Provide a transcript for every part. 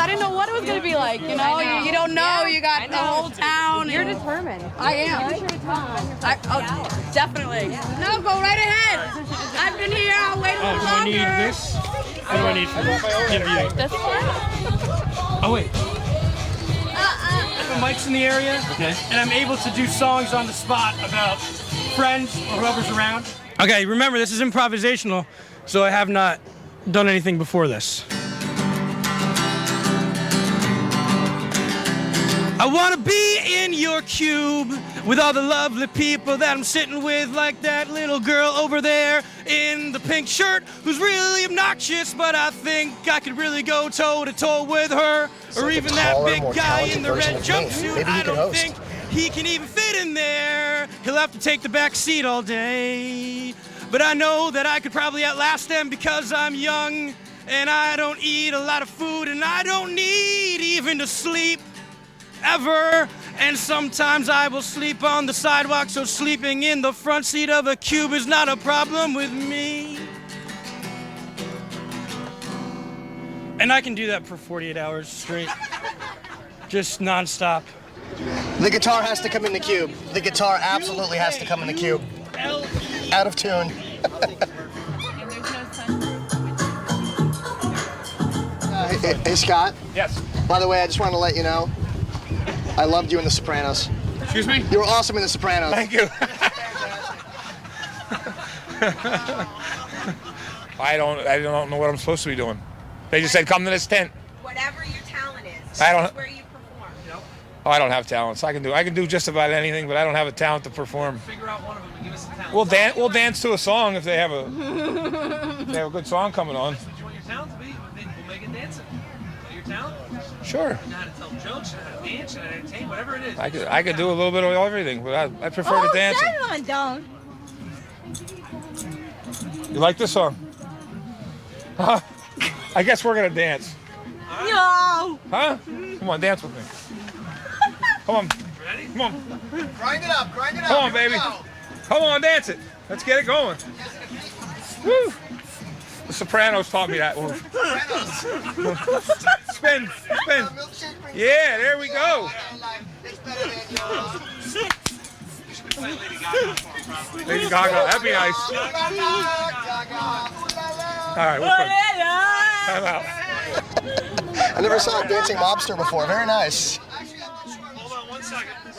I didn't know what it was going to be like, you know? You don't know. You got the whole town. You're determined. I am. Definitely. No, go right ahead. I've been here. I'll wait a little Do I longer. need this? What do I need for this? Give you. This one? Oh, wait. The mic's in the area, and I'm able to do songs on the spot about friends or whoever's around. Okay, remember, this is improvisational, so I have not done anything before this. I wanna be in your cube with all the lovely people that I'm sitting with, like that little girl over there in the pink shirt who's really obnoxious, but I think I could really go toe to toe with her. Or even that big guy in the red jumpsuit. I don't think he can even fit in there. He'll have to take the back seat all day. But I know that I could probably outlast them because I'm young and I don't eat a lot of food and I don't need even to sleep ever. And sometimes I will sleep on the sidewalk, so sleeping in the front seat of a cube is not a problem with me. And I can do that for 48 hours straight, just nonstop. The guitar has to come in the cube. The guitar absolutely has to come in the cube. Out of tune. Hey, Scott. Yes. By the way, I just wanted to let you know, I loved you in The Sopranos. Excuse me? You were awesome in The Sopranos. Thank you. I don't know what I'm supposed to be doing. They just said, come to this tent. Whatever your talent is, I don't- that's where you perform. Oh, I don't have talents. I can do just about anything, but I don't have a talent to perform. Figure out one of them and give us a talent. We'll dance to a song if they have a good song coming on. What you want your talent to be? We'll make it dancing. Is that your talent? Sure. You know how to tell jokes, you know how to dance, you know how to entertain, whatever it is. I could do a little bit of everything, but I prefer to dance. Don't. You like this song? Huh? I guess we're gonna dance. No. Huh? Come on, dance with me. Come on. Ready? Come on. Grind it up, grind it up. Come on, baby. Come on, dance it. Let's get it going. Woo. The Sopranos taught me that one. Spin, spin. Yeah, there we go. Lady Gaga, that'd be nice. All right, we'll time out. I never saw a dancing mobster before. Very nice. Hold on 1 second. We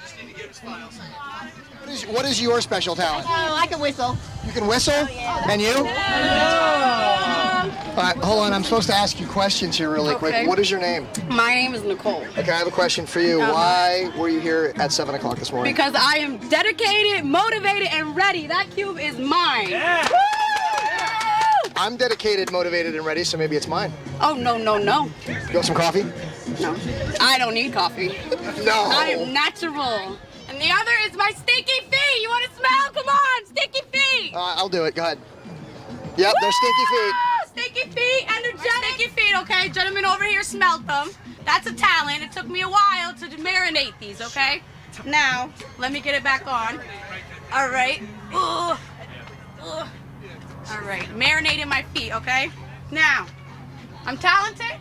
just need to get his files. What is your special talent? Oh, I can whistle. You can whistle? And you? All right, hold on. I'm supposed to ask you questions here really quick. What is your name? My name is Nicole. Okay, I have a question for you. Why were you here at 7 o'clock this morning? Because I am dedicated, motivated, and ready. That cube is mine. Yeah. Woo! I'm dedicated, motivated, and ready, so maybe it's mine. Oh, no, no, no. You want some coffee? No. I don't need coffee. No. I am natural. And the other is my stinky feet. You want to smell? Come on, stinky feet. I'll do it. Go ahead. Yep, they're stinky feet. Stinky feet, energetic stinky feet, okay? Gentlemen over here smelled them. That's a talent. It took me a while to marinate these, okay? Now, let me get it back on. All right. Ugh. Ugh. All right, marinating my feet, okay? Now, I'm talented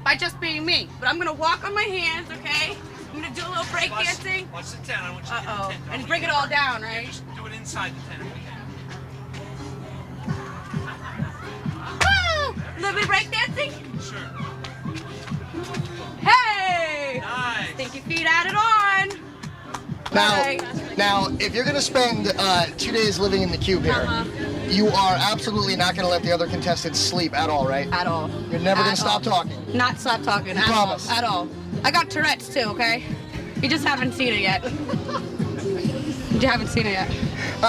by just being me, but I'm gonna walk on my hands, okay? I'm gonna do a little break dancing. Watch the tent. I want you to get the tent. And bring it all down, right? Do it inside the tent. Woo! A little bit of break dancing. Sure. Hey! Nice. Stinky feet added on. Now, if you're going to spend 2 days living in the cube here, you are absolutely not going to let the other contestants sleep at all, right? At all. You're never going At to stop all. talking. Not stop talking. At promise? all. At all. I got Tourette's too, okay? You just haven't seen it yet. You haven't seen it yet.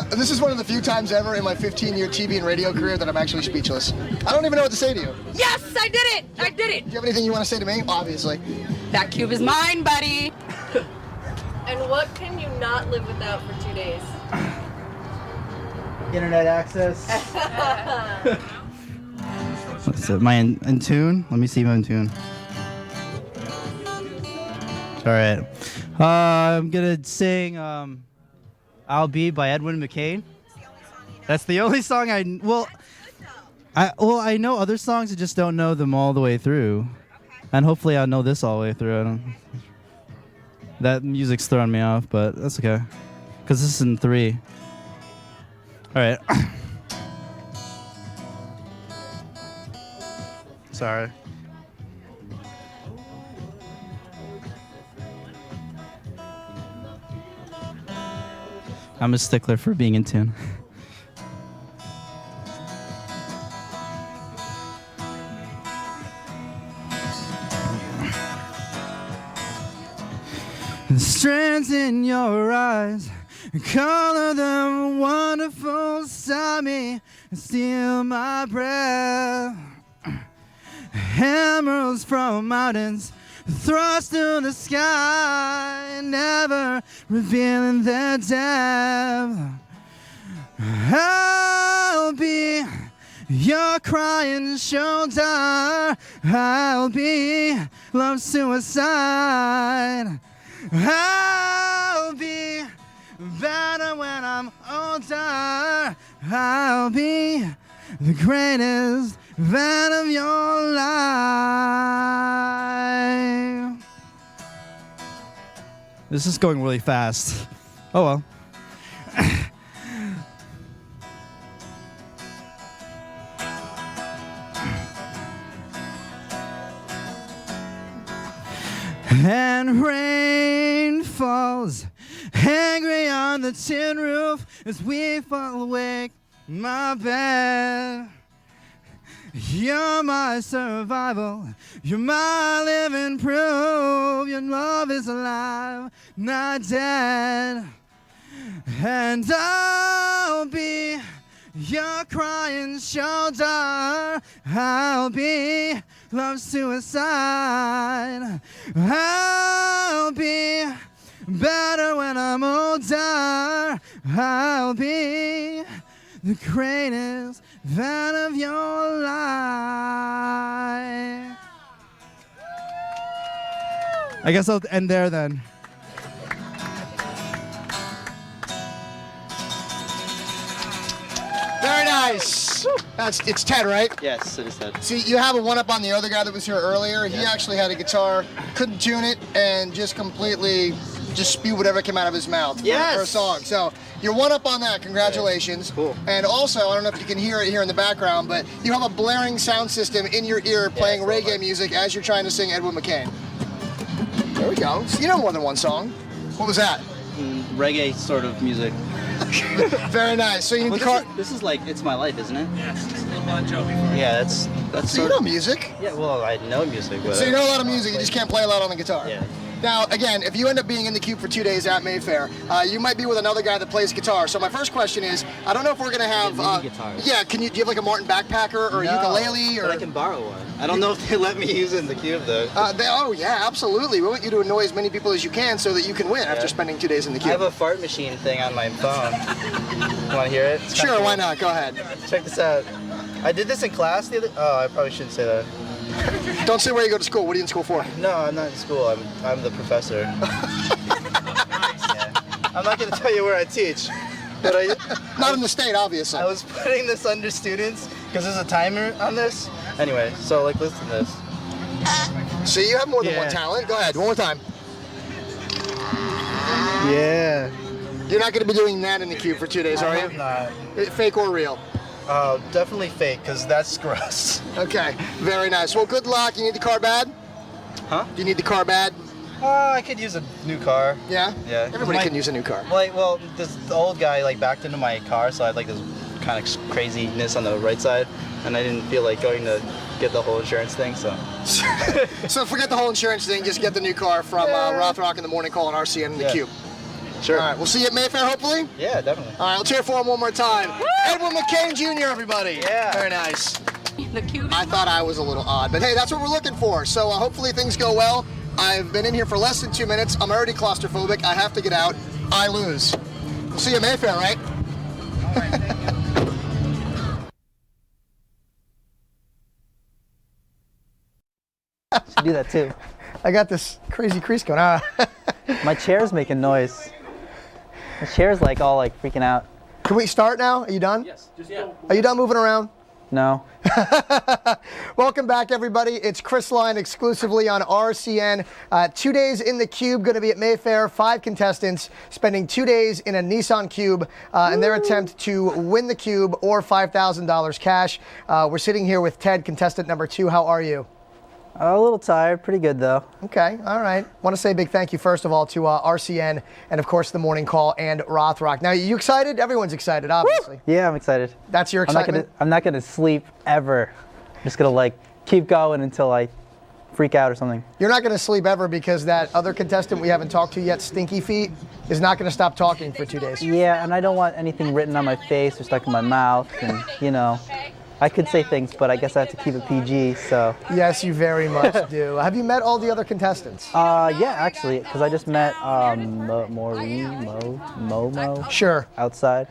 This is one of the few times ever in my 15-year TV and radio career that I'm actually speechless. I don't even know what to say to you. Yes, I did it! I did it! Do you have anything you want to say to me? Obviously. That cube is mine, buddy. And what can you not live without for 2 days? Internet access. So am I in tune? Let me see if I'm in tune. All right. I'm gonna sing "I'll Be" by Edwin McCain. That's the only song I know other songs. I just don't know them all the way through. And hopefully I know this all the way through. That music's throwing me off, but that's okay. Because this is in 3. All right. Sorry. I'm a stickler for being in tune. The strands in your eyes, color them wonderful, stop me and steal my breath. Emeralds from mountains, thrust through the sky, never revealing their depth. I'll be your crying shoulder, I'll be love's suicide. I'll be better when I'm older, I'll be the greatest fan of your life. This is going really fast. Oh well. And rain falls angry on the tin roof as we fall awake in my bed. You're my survival, you're my living proof. Your love is alive, not dead. And I'll be your crying shoulder, I'll be love's suicide. I'll be better when I'm older, I'll be the greatest fan of your life. I guess I'll end there then. Very nice. It's Ted, right? Yes, it is Ted. See, you have a one-up on the other guy that was here earlier. He actually had a guitar, couldn't tune it, and just completely spew whatever came out of his mouth for a song. So you're one-up on that. Congratulations. Cool. And also, I don't know if you can hear it here in the background, but you have a blaring sound system in your ear playing reggae music as you're trying to sing Edwin McCain. There we go. So you know more than one song. What was that? Reggae sort of music. Very nice. So you need the car. This is like It's My Life, isn't it? Yes, it's a little Bon Jovi. Yeah, that's So you know music. Yeah, well, I know music, but So you know a lot of music, you just can't play a lot on the guitar. Yeah. Now, again, if you end up being in the Cube for 2 days at Mayfair, you might be with another guy that plays guitar. So my first question is, I don't know if we're gonna have. guitars. Yeah, do you have like a Martin backpacker or a ukulele or? But I can borrow one. I don't know if they let me use it in the Cube though. Oh yeah, absolutely. We want you to annoy as many people as you can so that you can win after spending 2 days in the I Cube. have a fart machine thing on my phone. Want to hear it? It's kinda Sure, cool. why not? Go ahead. Check this out. I did this in class the other. Oh, I probably shouldn't say that. Don't say where you go to school. What are you in school for? No, I'm not in school. I'm the professor. Yeah. I'm not gonna tell you where I teach, but Not in the state, obviously. I was putting this under students because there's a timer on this. Anyway, so like listen to this. See, you have more than Yeah. one talent. Go ahead, one more time. Yeah. You're not going to be doing that in the Cube for 2 days, are you? Not. Fake or real? Definitely fake, because that's gross. Okay, very nice. Well, good luck. You need the car bad? Huh? Do you need the car bad? I could use a new car. Yeah? Yeah. Everybody can use a new car. Well, this old guy like backed into my car, so I had like this kind of craziness on the right side, and I didn't feel like going to get the whole insurance thing, so. So forget the whole insurance thing. Just get the new car from Rothrock in the Morning Call and RCN in the Cube. Sure. All right, we'll see you at Mayfair, hopefully. Yeah, definitely. All right, let's hear it for him one more time. Edwin McCain Jr., everybody. Yeah. Very nice. The Cube. I thought I was a little odd, but hey, that's what we're looking for. So hopefully things go well. I've been in here for less than 2 minutes. I'm already claustrophobic. I have to get out. I lose. We'll see you at Mayfair, right? All right, thank you. Should do that too. I got this crazy crease going on. My chair's making noise. My chair's like all like freaking out. Can we start now? Are you done? Yes, just yeah. Are you done moving around? No. Welcome back, everybody. It's Chris Line exclusively on RCN. 2 days in the Cube, going to be at Mayfair. 5 contestants spending 2 days in a Nissan Cube in their attempt to win the Cube or $5,000 cash. We're sitting here with Ted, contestant number 2. How are you? A little tired. Pretty good, though. Okay, all right. Want to say a big thank you, first of all, to RCN and, of course, The Morning Call and Rothrock. Now, you excited? Everyone's excited, obviously. Woo! Yeah, I'm excited. That's your excitement? I'm not gonna sleep ever. I'm just gonna like keep going until I freak out or something. You're not going to sleep ever because that other contestant we haven't talked to yet, Stinky Feet, is not going to stop talking for 2 days. Yeah, and I don't want anything written on my face or stuck in my mouth, and you know. I could say things, but I guess I have to keep it PG, so. Yes, you very much do. Have you met all the other contestants? Yeah, actually, because I just met Momo. Sure. Outside.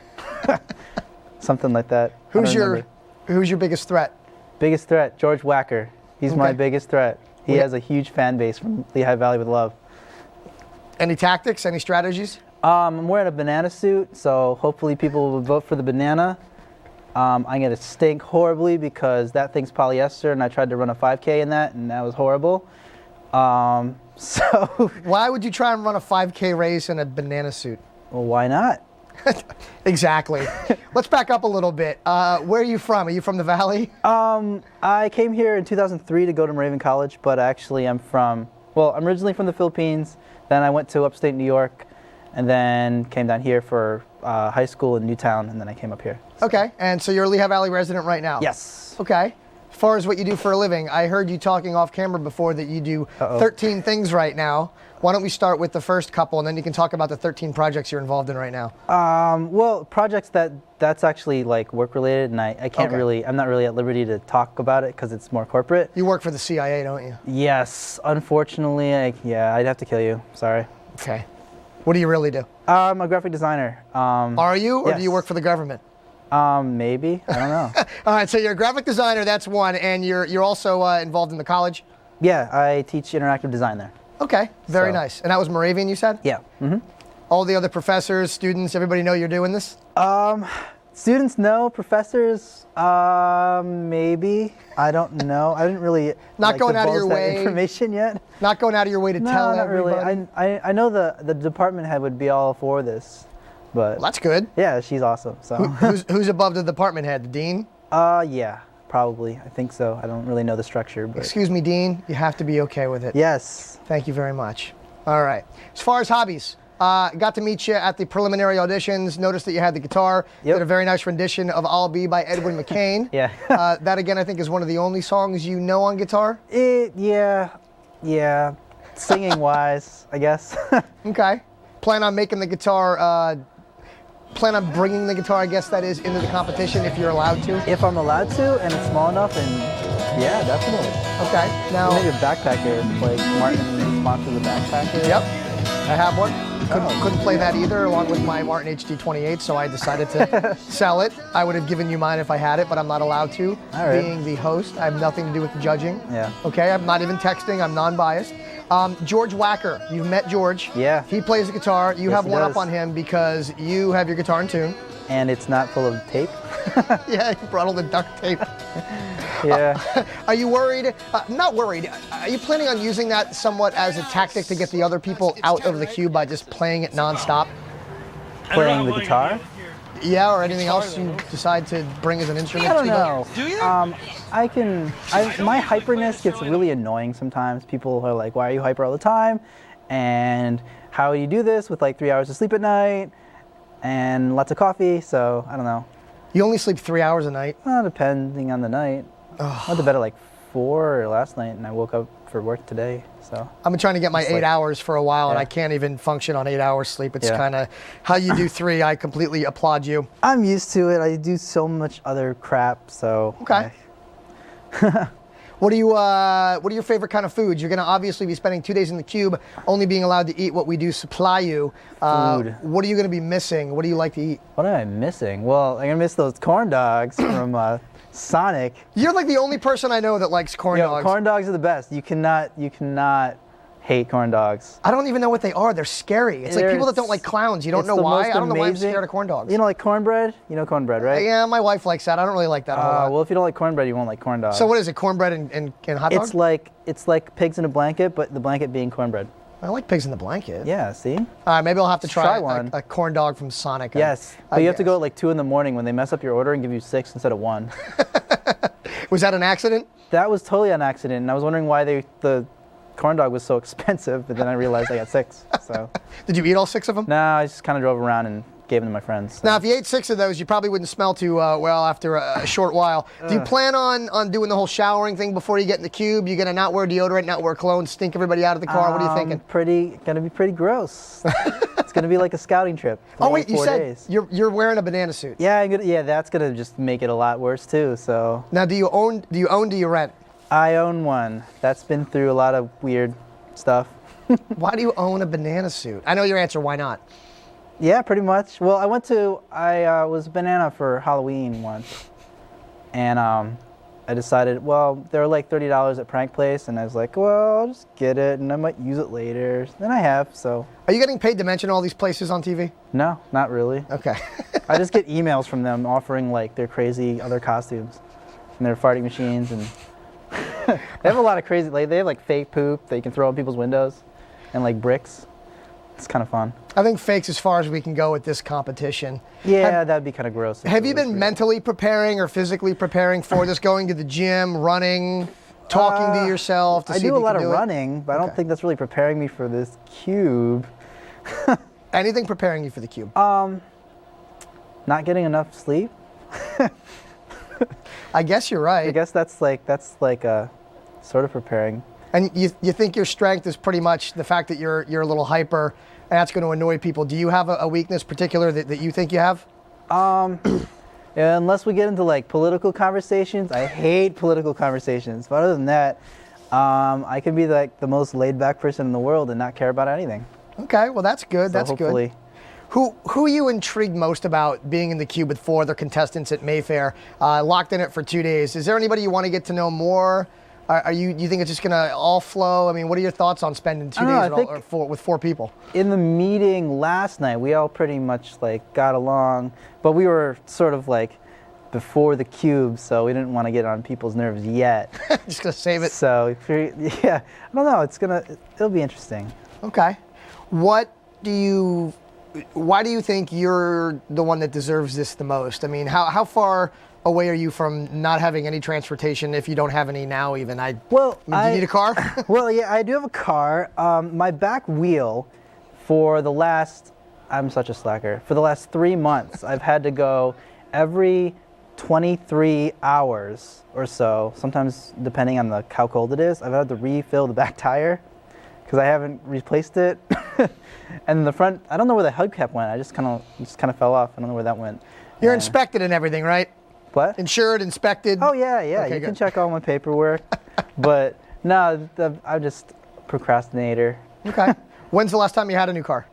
Something like that. Who's your biggest threat? Biggest threat, George Wacker. He's my Okay. biggest threat. He has a huge fan base from Lehigh Valley with Love. Any tactics, any strategies? I'm wearing a banana suit, so hopefully people will vote for the banana. I'm gonna stink horribly because that thing's polyester, and I tried to run a 5K in that, and that was horrible. So. Why would you try and run a 5K race in a banana suit? Well, why not? Exactly. Let's back up a little bit. Where are you from? Are you from the Valley? I came here in 2003 to go to Moravian College, but actually I'm originally from the Philippines. Then I went to upstate New York, and then came down here for high school in Newtown, and then I came up here. Okay, and so you're a Lehigh Valley resident right now? Yes. Okay. As far as what you do for a living, I heard you talking off camera before that you do 13 things right now. Why don't we start with the first couple, and then you can talk about the 13 projects you're involved in right now. Well, projects that's actually like work related, and I can't really, I'm not really at liberty to talk about it because it's more corporate. You work for the CIA, don't you? Yes, unfortunately, I'd have to kill you. Sorry. Okay. What do you really do? I'm a graphic designer. Are you, or yes. do you work for the government? Maybe. I don't know. All right, so you're a graphic designer, that's one, and you're also involved in the college? Yeah, I teach interactive design there. Okay, very nice. And that was Moravian, you said? Yeah. Mm-hmm. All the other professors, students, everybody know you're doing this? Students know, professors, maybe. I don't know. I didn't really not going out of your way information yet. Not going out of your way to tell not everybody. Really. I know the department head would be all for this, but well, that's good. Yeah, she's awesome. So who's above the department head? The dean? Yeah, probably. I think so. I don't really know the structure, but. Excuse me, dean. You have to be okay with it. Yes. Thank you very much. All right. As far as hobbies. Got to meet you at the preliminary auditions. Noticed that you had the guitar. Yep. Did a very nice rendition of I'll Be by Edwin McCain. Yeah. That, again, I think is one of the only songs you know on guitar. Yeah. Singing wise, I guess. Okay. Plan on making the guitar, plan on bringing the guitar, I guess that is, into the competition if you're allowed to? If I'm allowed to, and it's small enough, and yeah, definitely. Okay. Now. Maybe a backpacker, like Martin sponsors a backpacker. Yep. I have one. Couldn't play that either, along with my Martin HD28, so I decided to sell it. I would have given you mine if I had it, but I'm not allowed to. All right. Being the host, I have nothing to do with the judging. Yeah. Okay, I'm not even texting, I'm non-biased. George Wacker, you've met George. Yeah. He plays the guitar. You have he one does. up on him because you have your guitar in tune. And it's not full of tape. Yeah, you brought all the duct tape. Yeah. Are you worried? Not worried. Are you planning on using that somewhat as a tactic to get the other people out of the cube by just playing it nonstop? Playing the guitar? Yeah, or anything else you decide to bring as an instrument? I don't know. Do you? My hyperness gets really annoying sometimes. People are like, why are you hyper all the time? And how do you do this with like 3 hours of sleep at night and lots of coffee? So I don't know. You only sleep 3 hours a night? Depending on the night. I went to bed at like 4 last night, and I woke up for work today. So I've been trying to get my 8 hours for a while, and I can't even function on 8 hours sleep. It's kind of how you do 3. I completely applaud you. I'm used to it. I do so much other crap. So okay. What are your favorite kind of foods? You're going to obviously be spending 2 days in the cube, only being allowed to eat what we do supply you. Food. What are you going to be missing? What do you like to eat? What am I missing? Well, I'm gonna miss those corn dogs from Sonic. You're like the only person I know that likes corn dogs. Corn dogs are the best. You cannot hate corn dogs. I don't even know what they are. They're scary. It's like people that don't like clowns. You don't It's know the why. most I don't know why I'm amazing- scared of corn dogs. You know, like cornbread? You know cornbread, right? Yeah, my wife likes that. I don't really like that a whole lot. Well, if you don't like cornbread, you won't like corn dogs. So what is it? Cornbread and hot dog? It's like pigs in a blanket, but the blanket being cornbread. I like pigs in the blanket. Yeah, see? All right, maybe I'll have to Try try one. a corn dog from Sonic. Yes, I but you have to guess. go at like 2 in the morning when they mess up your order and give you 6 instead of 1. Was that an accident? That was totally an accident, and I was wondering why the corn dog was so expensive, but then I realized I got 6. So Did you eat all 6 of them? no, I just kind of drove around and gave them to my friends. So. Now, if you ate 6 of those, you probably wouldn't smell too well after a short while. Do you plan on doing the whole showering thing before you get in the cube? You gonna not wear deodorant, not wear cologne, stink everybody out of the car? What are you thinking? Gonna be pretty gross. It's gonna be like a scouting trip. Oh wait, you 4 said days. you're wearing a banana suit. Yeah, that's gonna just make it a lot worse too. So Now, do you own? Do you rent? I own one. That's been through a lot of weird stuff. Why do you own a banana suit? I know your answer. Why not? Yeah, pretty much. Well, I was banana for Halloween once, and I decided, well, they were like $30 at Prank Place, and I was like, well, I'll just get it, and I might use it later. Then I have, so. Are you getting paid to mention all these places on TV? No, not really. Okay. I just get emails from them offering like their crazy other costumes, and their farting machines, and they have a lot of crazy. Like they have like fake poop that you can throw in people's windows, and like bricks. It's kind of fun. I think fake's as far as we can go with this competition. Yeah, that'd be kind of gross. Have you been mentally preparing or physically preparing for this? Going to the gym, running, talking to yourself to I see do if a you lot can of do it? running, but I Okay. don't think that's really preparing me for this cube. Anything preparing you for the cube? Not getting enough sleep. I guess you're right. I guess that's like a sort of preparing. And you think your strength is pretty much the fact that you're a little hyper, and that's going to annoy people. Do you have a weakness particular that you think you have? Yeah, unless we get into like political conversations, I hate political conversations. But other than that, I can be like the most laid back person in the world and not care about anything. Okay, well that's good. So That's hopefully. good. Who are you intrigued most about being in the cube with 4 other contestants at Mayfair, locked in it for 2 days? Is there anybody you want to get to know more? You think it's just gonna all flow? I mean, what are your thoughts on spending 2 days with 4 people? In the meeting last night, we all pretty much like got along, but we were sort of like before the cube, so we didn't want to get on people's nerves yet. Just gonna save it. So yeah, I don't know. It'll be interesting. Okay. Why do you think you're the one that deserves this the most? I mean, how far away are you from not having any transportation if you don't have any now even? Do you need a car? Well, yeah, I do have a car. My back wheel I'm such a slacker. For the last 3 months, I've had to go every 23 hours or so, sometimes depending on how cold it is. I've had to refill the back tire because I haven't replaced it. And the front, I don't know where the hubcap went. I just kind of fell off. I don't know where that went. You're inspected and everything, right? What? Insured, inspected. Oh yeah. Okay, You good. can check all my paperwork. But no, I'm just a procrastinator. Okay. When's the last time you had a new car?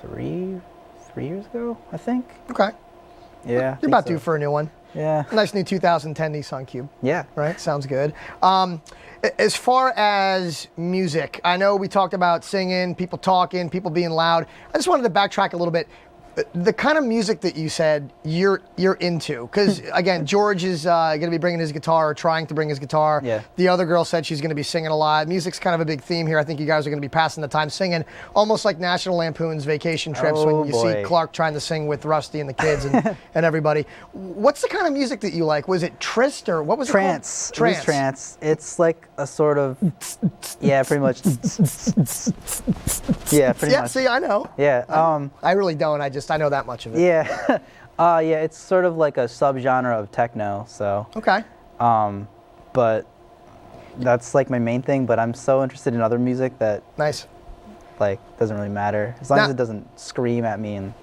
3 years ago, I think. Okay. Yeah. You're about due for a new one. Yeah. A nice new 2010 Nissan Cube. Yeah. Right? Sounds good. As far as music, I know we talked about singing, people talking, people being loud. I just wanted to backtrack a little bit. The kind of music that you said you're into, because again, George is going to be bringing his guitar or trying to bring his guitar. Yeah. The other girl said she's going to be singing a lot. Music's kind of a big theme here. I think you guys are going to be passing the time singing, almost like National Lampoon's Vacation Trips when you see Clark trying to sing with Rusty and the kids and everybody. What's the kind of music that you like? Was it Trist or what was it called? Trance. It was trance. It's like a sort of, yeah, pretty much. Yeah, pretty much. See, I know. Yeah. I really don't. I know that much of it. Yeah. Yeah, it's sort of like a subgenre of techno, so. Okay. But that's like my main thing, but I'm so interested in other music that Nice. like doesn't really matter. As long as it doesn't scream at me and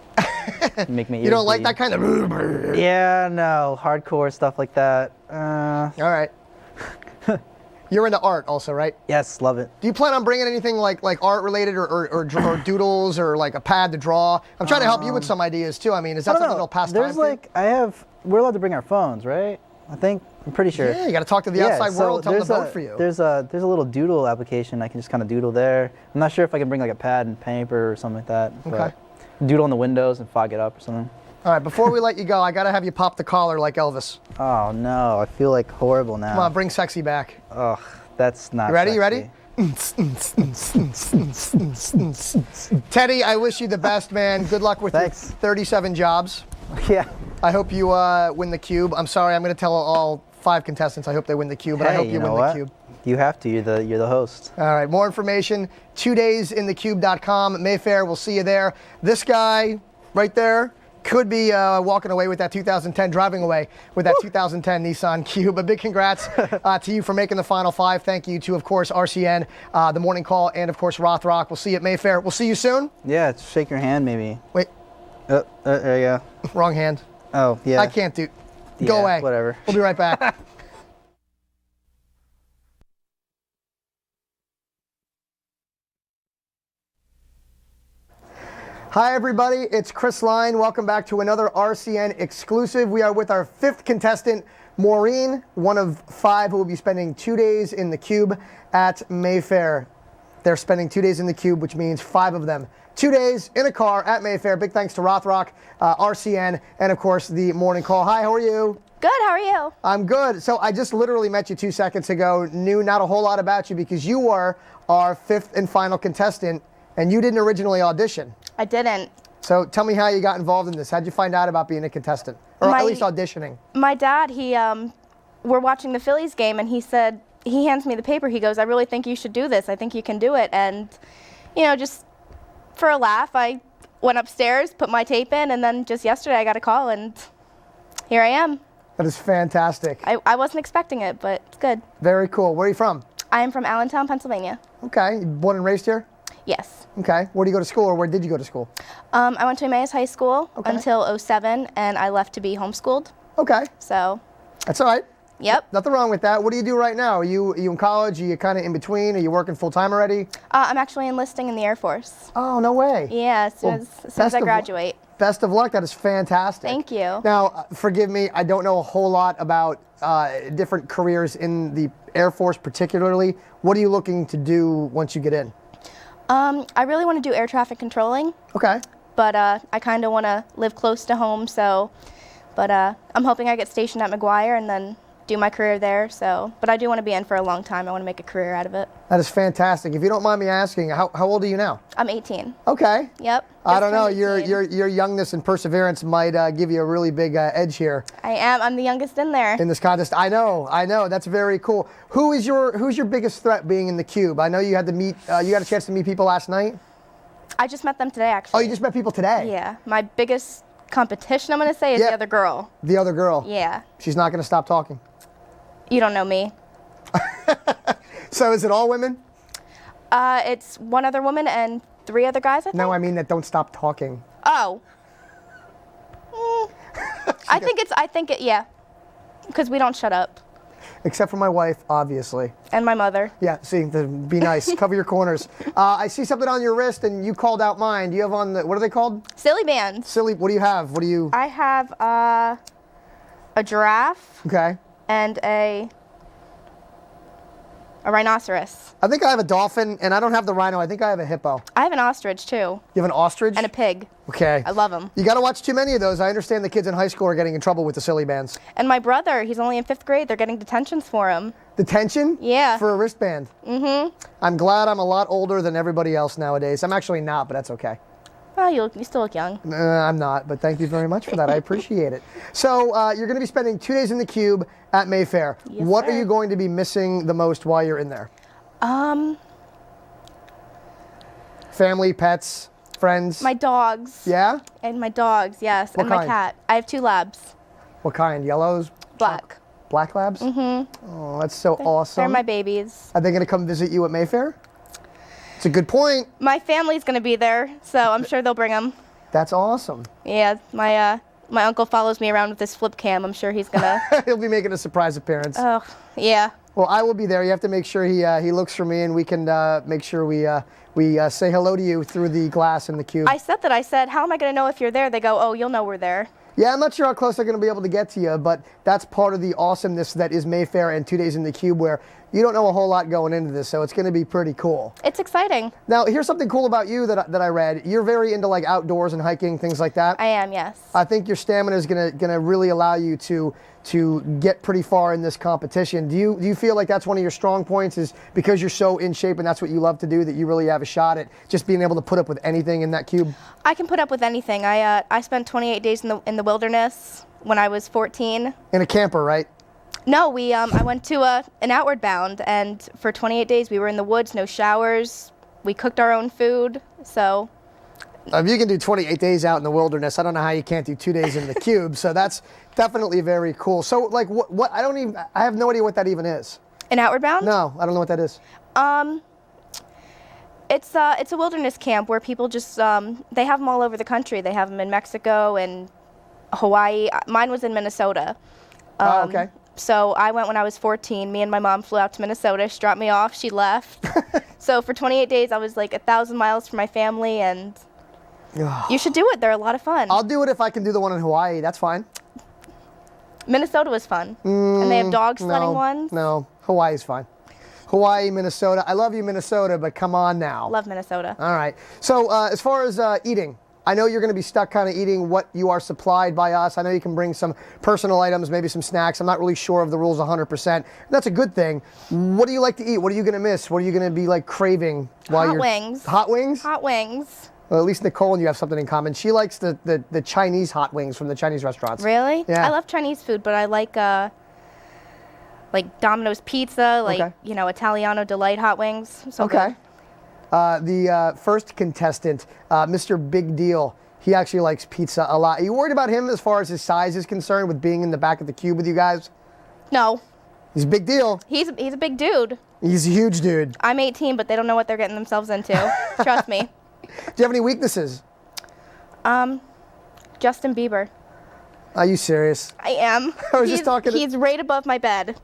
make me ears You don't like bleed. that kind of... Yeah, no, hardcore stuff like that. All right. You're into art also, right? Yes, love it. Do you plan on bringing anything like art related or doodles or like a pad to draw? I'm trying to help you with some ideas too. I mean, is that something that'll pass time? There's like, we're allowed to bring our phones, right? I'm pretty sure. Yeah, you got to talk to the outside world, tell them to vote for you. There's a little doodle application. I can just kind of doodle there. I'm not sure if I can bring like a pad and paper or something like that. Okay. Doodle on the windows and fog it up or something. All right, before we let you go, I got to have you pop the collar like Elvis. Oh no, I feel like horrible now. Come on, bring sexy back. Ugh, that's not. You ready? You sexy. ready? Teddy, I wish you the best, man. Good luck with Thanks. your 37 jobs. Yeah. I hope you win the cube. I'm sorry, I'm going to tell all 5 contestants I hope they win the cube, but I Hey, hope you know win what? the cube. You have to. You're the host. All right, more information, 2daysinthecube.com. Mayfair, we'll see you there. This guy right there could be walking away with that 2010, driving away with that 2010 Nissan Cube. A big congrats to you for making the Final 5. Thank you to, of course, RCN, The Morning Call, and, of course, Rothrock. We'll see you at Mayfair. We'll see you soon. Yeah, shake your hand maybe. Wait, There you go. wrong hand. Oh, yeah. I can't do. Go Yeah, away. whatever. We'll be right back. Hi, everybody. It's Chris Line. Welcome back to another RCN exclusive. We are with our 5th contestant, Maureen, one of 5 who will be spending 2 days in the Cube at Mayfair. They're spending 2 days in the Cube, which means 5 of them. 2 days in a car at Mayfair. Big thanks to Rothrock, RCN, and of course the Morning Call. Hi, how are you? Good, how are you? I'm good. So I just literally met you 2 seconds ago, knew not a whole lot about you because you were our 5th and final contestant, and you didn't originally audition. I didn't. So tell me how you got involved in this. How'd you find out about being a contestant? Or at least auditioning? My dad, we're watching the Phillies game, and he said, he hands me the paper. He goes, I really think you should do this. I think you can do it. And, just for a laugh, I went upstairs, put my tape in, and then just yesterday I got a call, and here I am. That is fantastic. I wasn't expecting it, but it's good. Very cool. Where are you from? I am from Allentown, Pennsylvania. Okay. You born and raised here? Yes. Okay. Where do you go to school, or where did you go to school? I went to Emmaus High School until '07, and I left to be homeschooled. Okay. So. That's all right. Yep. Nothing wrong with that. What do you do right now? Are you in college? Are you kind of in between? Are you working full time already? I'm actually enlisting in the Air Force. Oh, no way. Yeah, as soon as I graduate. Best of luck. That is fantastic. Thank you. Now, forgive me, I don't know a whole lot about different careers in the Air Force particularly. What are you looking to do once you get in? I really want to do air traffic controlling. Okay. But I kind of want to live close to home, so. But I'm hoping I get stationed at McGuire and then do my career there. So, but I do want to be in for a long time. I want to make a career out of it. That is fantastic. If you don't mind me asking, how old are you now? I'm 18. Okay. Yep. I don't know. Just turned 18. Your youngness and perseverance might give you a really big edge here I am. I'm the youngest in there. in this contest. I know. That's very cool. Who's your biggest threat being in the Cube? I know you had to meet. You had a chance to meet people last night. I just met them today, Oh, actually. you just met people today. Yeah. My biggest competition, I'm going to say, is Yeah. the other girl. The other girl. Yeah. She's not going to stop talking. You don't know me. So is it all women? It's one other woman and 3 other guys, I think. No, I mean that don't stop talking. Oh. I think it, yeah. Because we don't shut up. Except for my wife, obviously. And my mother. Yeah, see, be nice. Cover your corners. I see something on your wrist, and you called out mine. Do you have on the, what are they called? Silly bands. Silly, what do you have? What do you? I have a giraffe Okay. and a rhinoceros. I think I have a dolphin, and I don't have the rhino. I think I have a hippo. I have an ostrich, too. You have an ostrich? And a pig. Okay. I love them. You got to watch too many of those. I understand the kids in high school are getting in trouble with the silly bands. And my brother, he's only in 5th grade. They're getting detentions for him. Detention? Yeah. For a wristband? Mm-hmm. I'm glad I'm a lot older than everybody else nowadays. I'm actually not, but that's okay. Well, you still look young. I'm not, but thank you very much for that. I appreciate it. So you're going to be spending 2 days in the Cube at Mayfair. Yes, What sir. are you going to be missing the most while you're in there? Family, pets, friends? My dogs. Yeah? And my dogs, yes. What and my kind? cat. I have 2 labs. What kind? Yellows? Black. Black labs? Mm-hmm. Oh, that's so awesome. They're my babies. Are they going to come visit you at Mayfair? It's a good point. My family's going to be there, so I'm sure they'll bring them. That's awesome. Yeah, my uncle follows me around with his flip cam. I'm sure he's going to. He'll be making a surprise appearance. Oh, yeah. Well, I will be there. You have to make sure he looks for me, and we can make sure we say hello to you through the glass in the Cube. I said, how am I going to know if you're there? They go, oh, you'll know we're there. Yeah, I'm not sure how close they're going to be able to get to you, but that's part of the awesomeness that is Mayfair and 2 Days in the Cube, where you don't know a whole lot going into this, so it's going to be pretty cool. It's exciting. Now, here's something cool about you that I read. You're very into like outdoors and hiking, things like that. I am, yes. I think your stamina is gonna really allow you to get pretty far in this competition. Do you feel like that's one of your strong points, is because you're so in shape and that's what you love to do, that you really have a shot at just being able to put up with anything in that cube? I can put up with anything. I spent 28 days in the wilderness when I was 14. In a camper, right? No, I went to an Outward Bound, and for 28 days we were in the woods, no showers. We cooked our own food, so. If you can do 28 days out in the wilderness, I don't know how you can't do 2 days in the cube. So that's definitely very cool. So like what I have no idea what that even is. An Outward Bound? No, I don't know what that is. It's a wilderness camp where people just they have them all over the country. They have them in Mexico and Hawaii. Mine was in Minnesota. Okay. So I went when I was 14. Me and my mom flew out to Minnesota. She dropped me off. She left. So for 28 days, I was like 1,000 miles from my family, and you should do it. They're a lot of fun. I'll do it if I can do the one in Hawaii. That's fine. Minnesota was fun. And they have dog sledding ones. No, Hawaii's fine. Hawaii, Minnesota. I love you, Minnesota, but come on now. Love Minnesota. All right. So as far as eating, I know you're going to be stuck kind of eating what you are supplied by us. I know you can bring some personal items, maybe some snacks. I'm not really sure of the rules 100%. That's a good thing. What do you like to eat? What are you going to miss? What are you going to be like craving while Hot wings. Hot wings? Hot wings. Well, at least Nicole and you have something in common. She likes the Chinese hot wings from the Chinese restaurants. Really? Yeah. I love Chinese food, but I like Domino's pizza, Italiano Delight hot wings. So Okay. good. The first contestant, Mr. Big Deal, he actually likes pizza a lot. Are you worried about him as far as his size is concerned with being in the back of the cube with you guys? No. He's a big deal. He's a big dude. He's a huge dude. I'm 18, but they don't know what they're getting themselves into. Trust me. Do you have any weaknesses? Justin Bieber. Are you serious? I am. I was just talking to- He's right above my bed.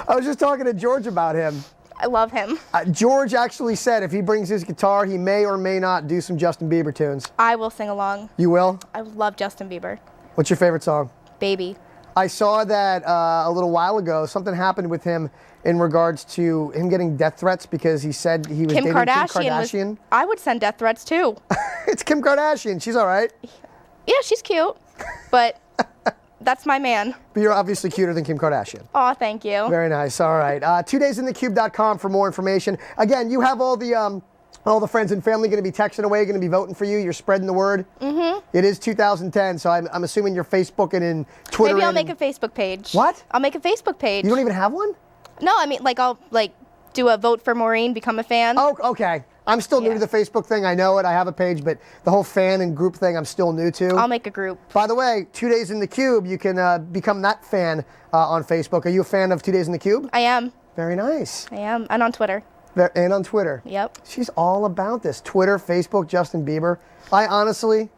I was just talking to George about him. I love him. George actually said if he brings his guitar, he may or may not do some Justin Bieber tunes. I will sing along. You will? I love Justin Bieber. What's your favorite song? Baby. I saw that a little while ago. Something happened with him in regards to him getting death threats because he said he was dating Kim Kardashian. I would send death threats too. It's Kim Kardashian. She's all right. Yeah, she's cute, but that's my man. But you're obviously cuter than Kim Kardashian. Aw, thank you. Very nice. All right. 2daysinthecube.com for more information. Again, you have all the friends and family going to be texting away, going to be voting for you. You're spreading the word. Mm-hmm. It is 2010, so I'm assuming you're Facebooking and Twittering. Maybe I'll make a Facebook page. What? I'll make a Facebook page. You don't even have one? No, I mean, I'll do a vote for Maureen, become a fan. Oh, okay. I'm still new to the Facebook thing. I know it. I have a page, but the whole fan and group thing I'm still new to. I'll make a group. By the way, 2 Days in the Cube, you can become that fan on Facebook. Are you a fan of 2 Days in the Cube? I am. Very nice. I am. And on Twitter. And on Twitter. Yep. She's all about this. Twitter, Facebook, Justin Bieber. I honestly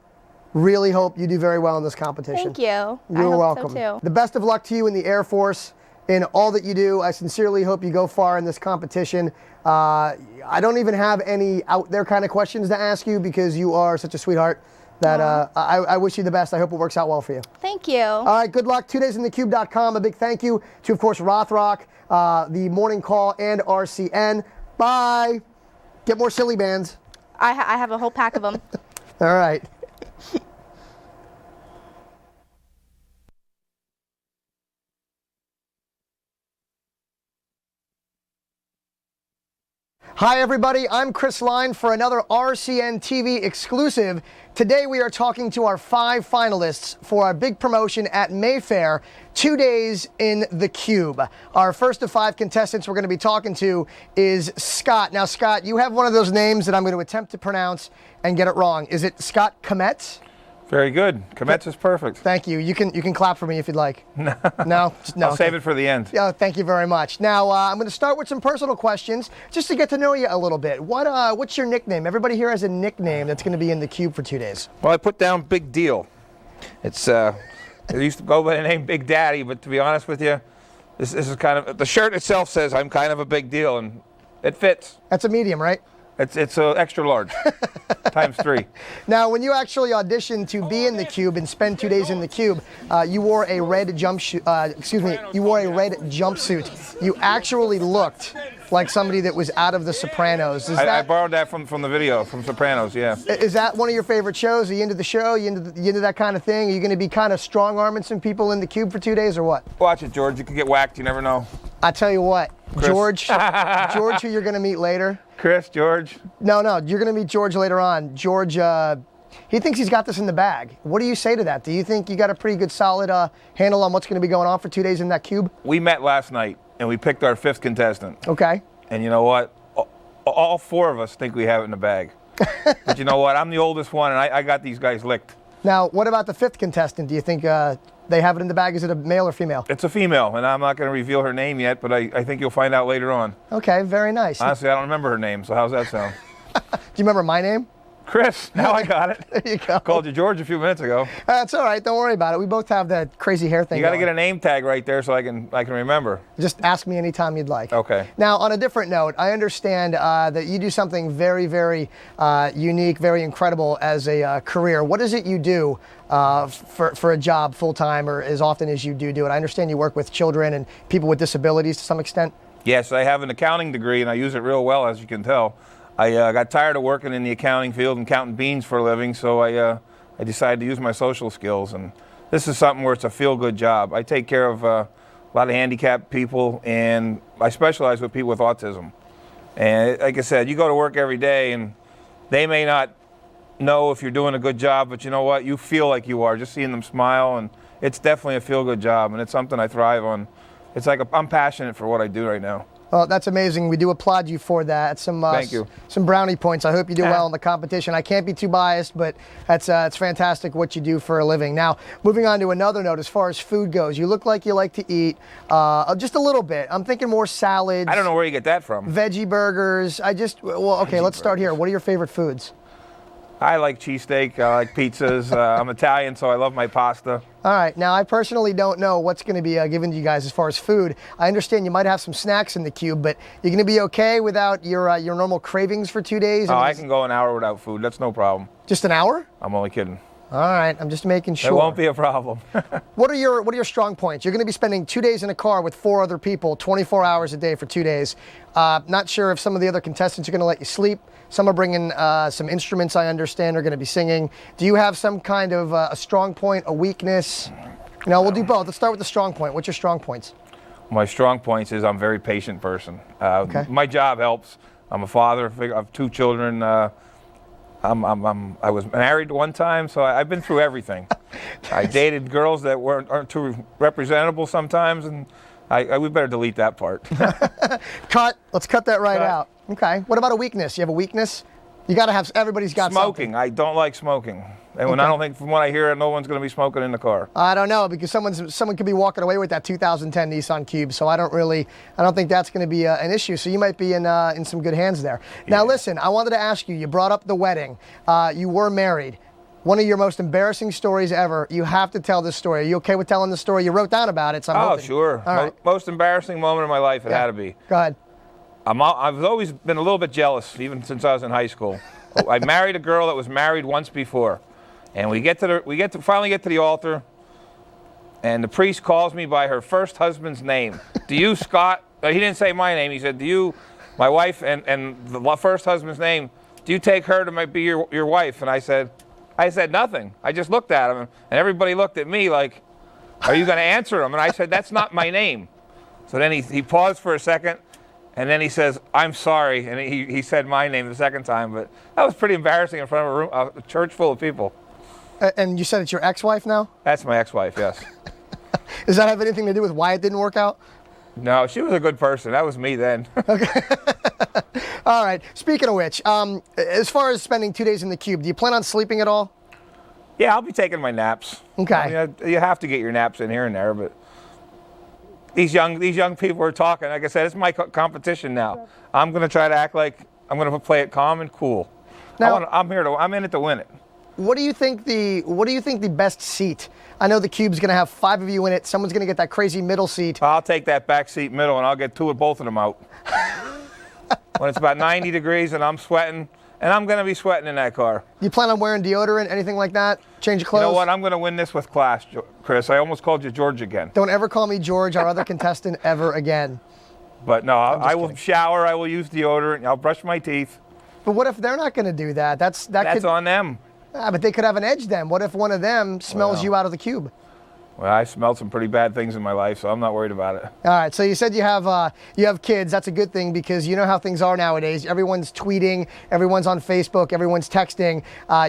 really hope you do very well in this competition. Thank you. You're welcome. So too. The best of luck to you in the Air Force, in all that you do. I sincerely hope you go far in this competition. I don't even have any out there kind of questions to ask you because you are such a sweetheart that I wish you the best. I hope it works out well for you. Thank you. All right, good luck. 2daysinthecube.com. A big thank you to, of course, Rothrock, the Morning Call, and RCN. Bye. Get more silly bands. I have a whole pack of them. All right. Hi everybody, I'm Chris Line for another RCN TV exclusive. Today we are talking to our 5 finalists for our big promotion at Mayfair, 2 Days in the Cube. Our first of 5 contestants we're going to be talking to is Scott. Now Scott, you have one of those names that I'm going to attempt to pronounce and get it wrong. Is it Scott Kometz? Very good. Kometz is perfect. Thank you. You can clap for me if you'd like. No? No? I'll save it for the end. Yeah, thank you very much. Now, I'm going to start with some personal questions just to get to know you a little bit. What's your nickname? Everybody here has a nickname that's going to be in the cube for 2 days. Well, I put down Big Deal. It's it used to go by the name Big Daddy, but to be honest with you, this is kind of, the shirt itself says I'm kind of a big deal, and it fits. That's a medium, right? It's extra large, times 3. Now, when you actually auditioned to be in the Cube and spend 2 days in the Cube, you wore a red jumpsuit. You wore a red jumpsuit. You actually looked like somebody that was out of The Sopranos. I borrowed that from the video from Sopranos. Yeah. Is that one of your favorite shows? Are you into the show? You into that kind of thing? Are you going to be kind of strong-arming some people in the Cube for 2 days, or what? Watch it, George. You could get whacked. You never know. I tell you what, Chris. George, who you're going to meet later. Chris, George. No, you're going to meet George later on. George, he thinks he's got this in the bag. What do you say to that? Do you think you got a pretty good, solid handle on what's going to be going on for 2 days in that Cube? We met last night, and we picked our 5th contestant. Okay. And you know what? All 4 of us think we have it in the bag. But you know what? I'm the oldest one, and I got these guys licked. Now, what about the 5th contestant? Do you think they have it in the bag? Is it a male or female? It's a female, and I'm not going to reveal her name yet, but I think you'll find out later on. Okay, very nice. Honestly, I don't remember her name, so how's that sound? Do you remember my name? Chris, now I got it. There you go. Called you George a few minutes ago. That's all right. Don't worry about it. We both have that crazy hair thing. You got to going. get a name tag right there so I can remember. Just ask me anytime you'd like. Okay. Now, on a different note, I understand that you do something very, very unique, very incredible as a career. What is it you do for a job full-time, or as often as you do it? I understand you work with children and people with disabilities to some extent. Yes, I have an accounting degree, and I use it real well, as you can tell. I got tired of working in the accounting field and counting beans for a living, so I decided to use my social skills. And this is something where it's a feel-good job. I take care of a lot of handicapped people, and I specialize with people with autism. And like I said, you go to work every day, and they may not know if you're doing a good job, but you know what? You feel like you are, just seeing them smile, and it's definitely a feel-good job, and it's something I thrive on. It's like I'm passionate for what I do right now. Well, that's amazing. We do applaud you for that. Thank you. Some brownie points. I hope you do well in the competition. I can't be too biased, but it's fantastic what you do for a living. Now, moving on to another note, as far as food goes, you look like you like to eat just a little bit. I'm thinking more salads. I don't know where you get that from. Veggie burgers. Let's start here. What are your favorite foods? I like cheesesteak, I like pizzas. I'm Italian, so I love my pasta. All right. Now, I personally don't know what's going to be given to you guys as far as food. I understand you might have some snacks in the Cube, but you're going to be okay without your normal cravings for 2 days? Oh, I can go an hour without food. That's no problem. Just an hour? I'm only kidding. All right. I'm just making sure. It won't be a problem. What are your strong points? You're going to be spending 2 days in a car with 4 other people, 24 hours a day for 2 days. Not sure if some of the other contestants are going to let you sleep. Some are bringing some instruments, I understand, are going to be singing. Do you have some kind of a strong point, a weakness? No, we'll do both. Let's start with the strong point. What's your strong points? My strong points is I'm a very patient person. Okay. My job helps. I'm a father of 2 children. I was married one time, so I've been through everything. I dated girls that aren't too representable sometimes, and we better delete that part. Cut. Let's cut that right out. Okay. What about a weakness? You have a weakness? You got to have. Everybody's got smoking. Something. I don't like smoking, and when I don't think, from what I hear, no one's going to be smoking in the car. I don't know, because someone could be walking away with that 2010 Nissan Cube, so I don't think that's going to be an issue. So you might be in some good hands there. Yeah. Now listen, I wanted to ask you. You brought up the wedding. You were married. One of your most embarrassing stories ever. You have to tell this story. Are you okay with telling the story? You wrote down about it, so I'm hoping. Sure. All right. Most embarrassing moment of my life, it had to be. Go ahead. I've always been a little bit jealous, even since I was in high school. I married a girl that was married once before, and we finally get to the altar, and the priest calls me by her first husband's name. Do you, Scott? He didn't say my name. He said, "Do you, my wife, and the first husband's name? Do you take her to be your wife?" And I said nothing. I just looked at him, and everybody looked at me like, "Are you going to answer him?" And I said, "That's not my name." So then he paused for a second. And then he says, "I'm sorry," and he said my name the second time, but that was pretty embarrassing in front of a church full of people. And you said it's your ex-wife now? That's my ex-wife, yes. Does that have anything to do with why it didn't work out? No, she was a good person. That was me then. Okay. All right. Speaking of which, as far as spending 2 days in the Cube, do you plan on sleeping at all? Yeah, I'll be taking my naps. Okay. I mean, you have to get your naps in here and there, but these young people are talking. Like I said, it's my competition now. I'm going to try to act like I'm going to play it calm and cool. Now, I'm in it to win it. What do you think the best seat? I know the Cube's going to have 5 of you in it. Someone's going to get that crazy middle seat. I'll take that back seat middle, and I'll get both of them out. when it's about 90 degrees and I'm sweating, and I'm going to be sweating in that car. You plan on wearing deodorant, anything like that? Change your clothes? You know what? I'm going to win this with class, Chris. I almost called you George again. Don't ever call me George, our other contestant, ever again. But no, I will kidding. shower. I will use deodorant. I'll brush my teeth. But what if they're not going to do that? That's on them. But they could have an edge then. What if one of them smells Well. you out of the cube? Well, I smelled some pretty bad things in my life, so I'm not worried about it. All right, so you said you have kids. That's a good thing because you know how things are nowadays. Everyone's tweeting, everyone's on Facebook, everyone's texting.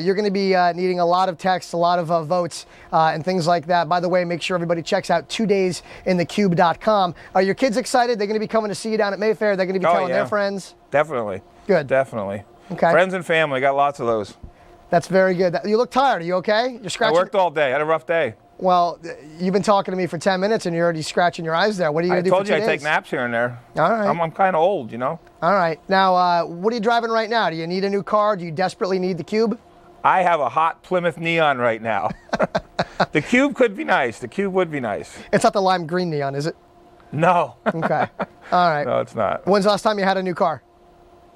You're going to be needing a lot of texts, a lot of votes, and things like that. By the way, make sure everybody checks out 2daysinthecube.com. Are your kids excited? They're going to be coming to see you down at Mayfair. They're going to be telling their friends. Definitely. Good. Definitely. Okay. Friends and family, got lots of those. That's very good. You look tired. Are you okay? You're I scratching. worked all day. I had a rough day. Well, you've been talking to me for 10 minutes and you're already scratching your eyes there. What are you going to do for 2 days? I told you I take naps here and there. All right. I'm kind of old, you know. All right. Now, what are you driving right now? Do you need a new car? Do you desperately need the Cube? I have a hot Plymouth Neon right now. The Cube could be nice. The Cube would be nice. It's not the lime green neon, is it? No. Okay. All right. No, it's not. When's the last time you had a new car?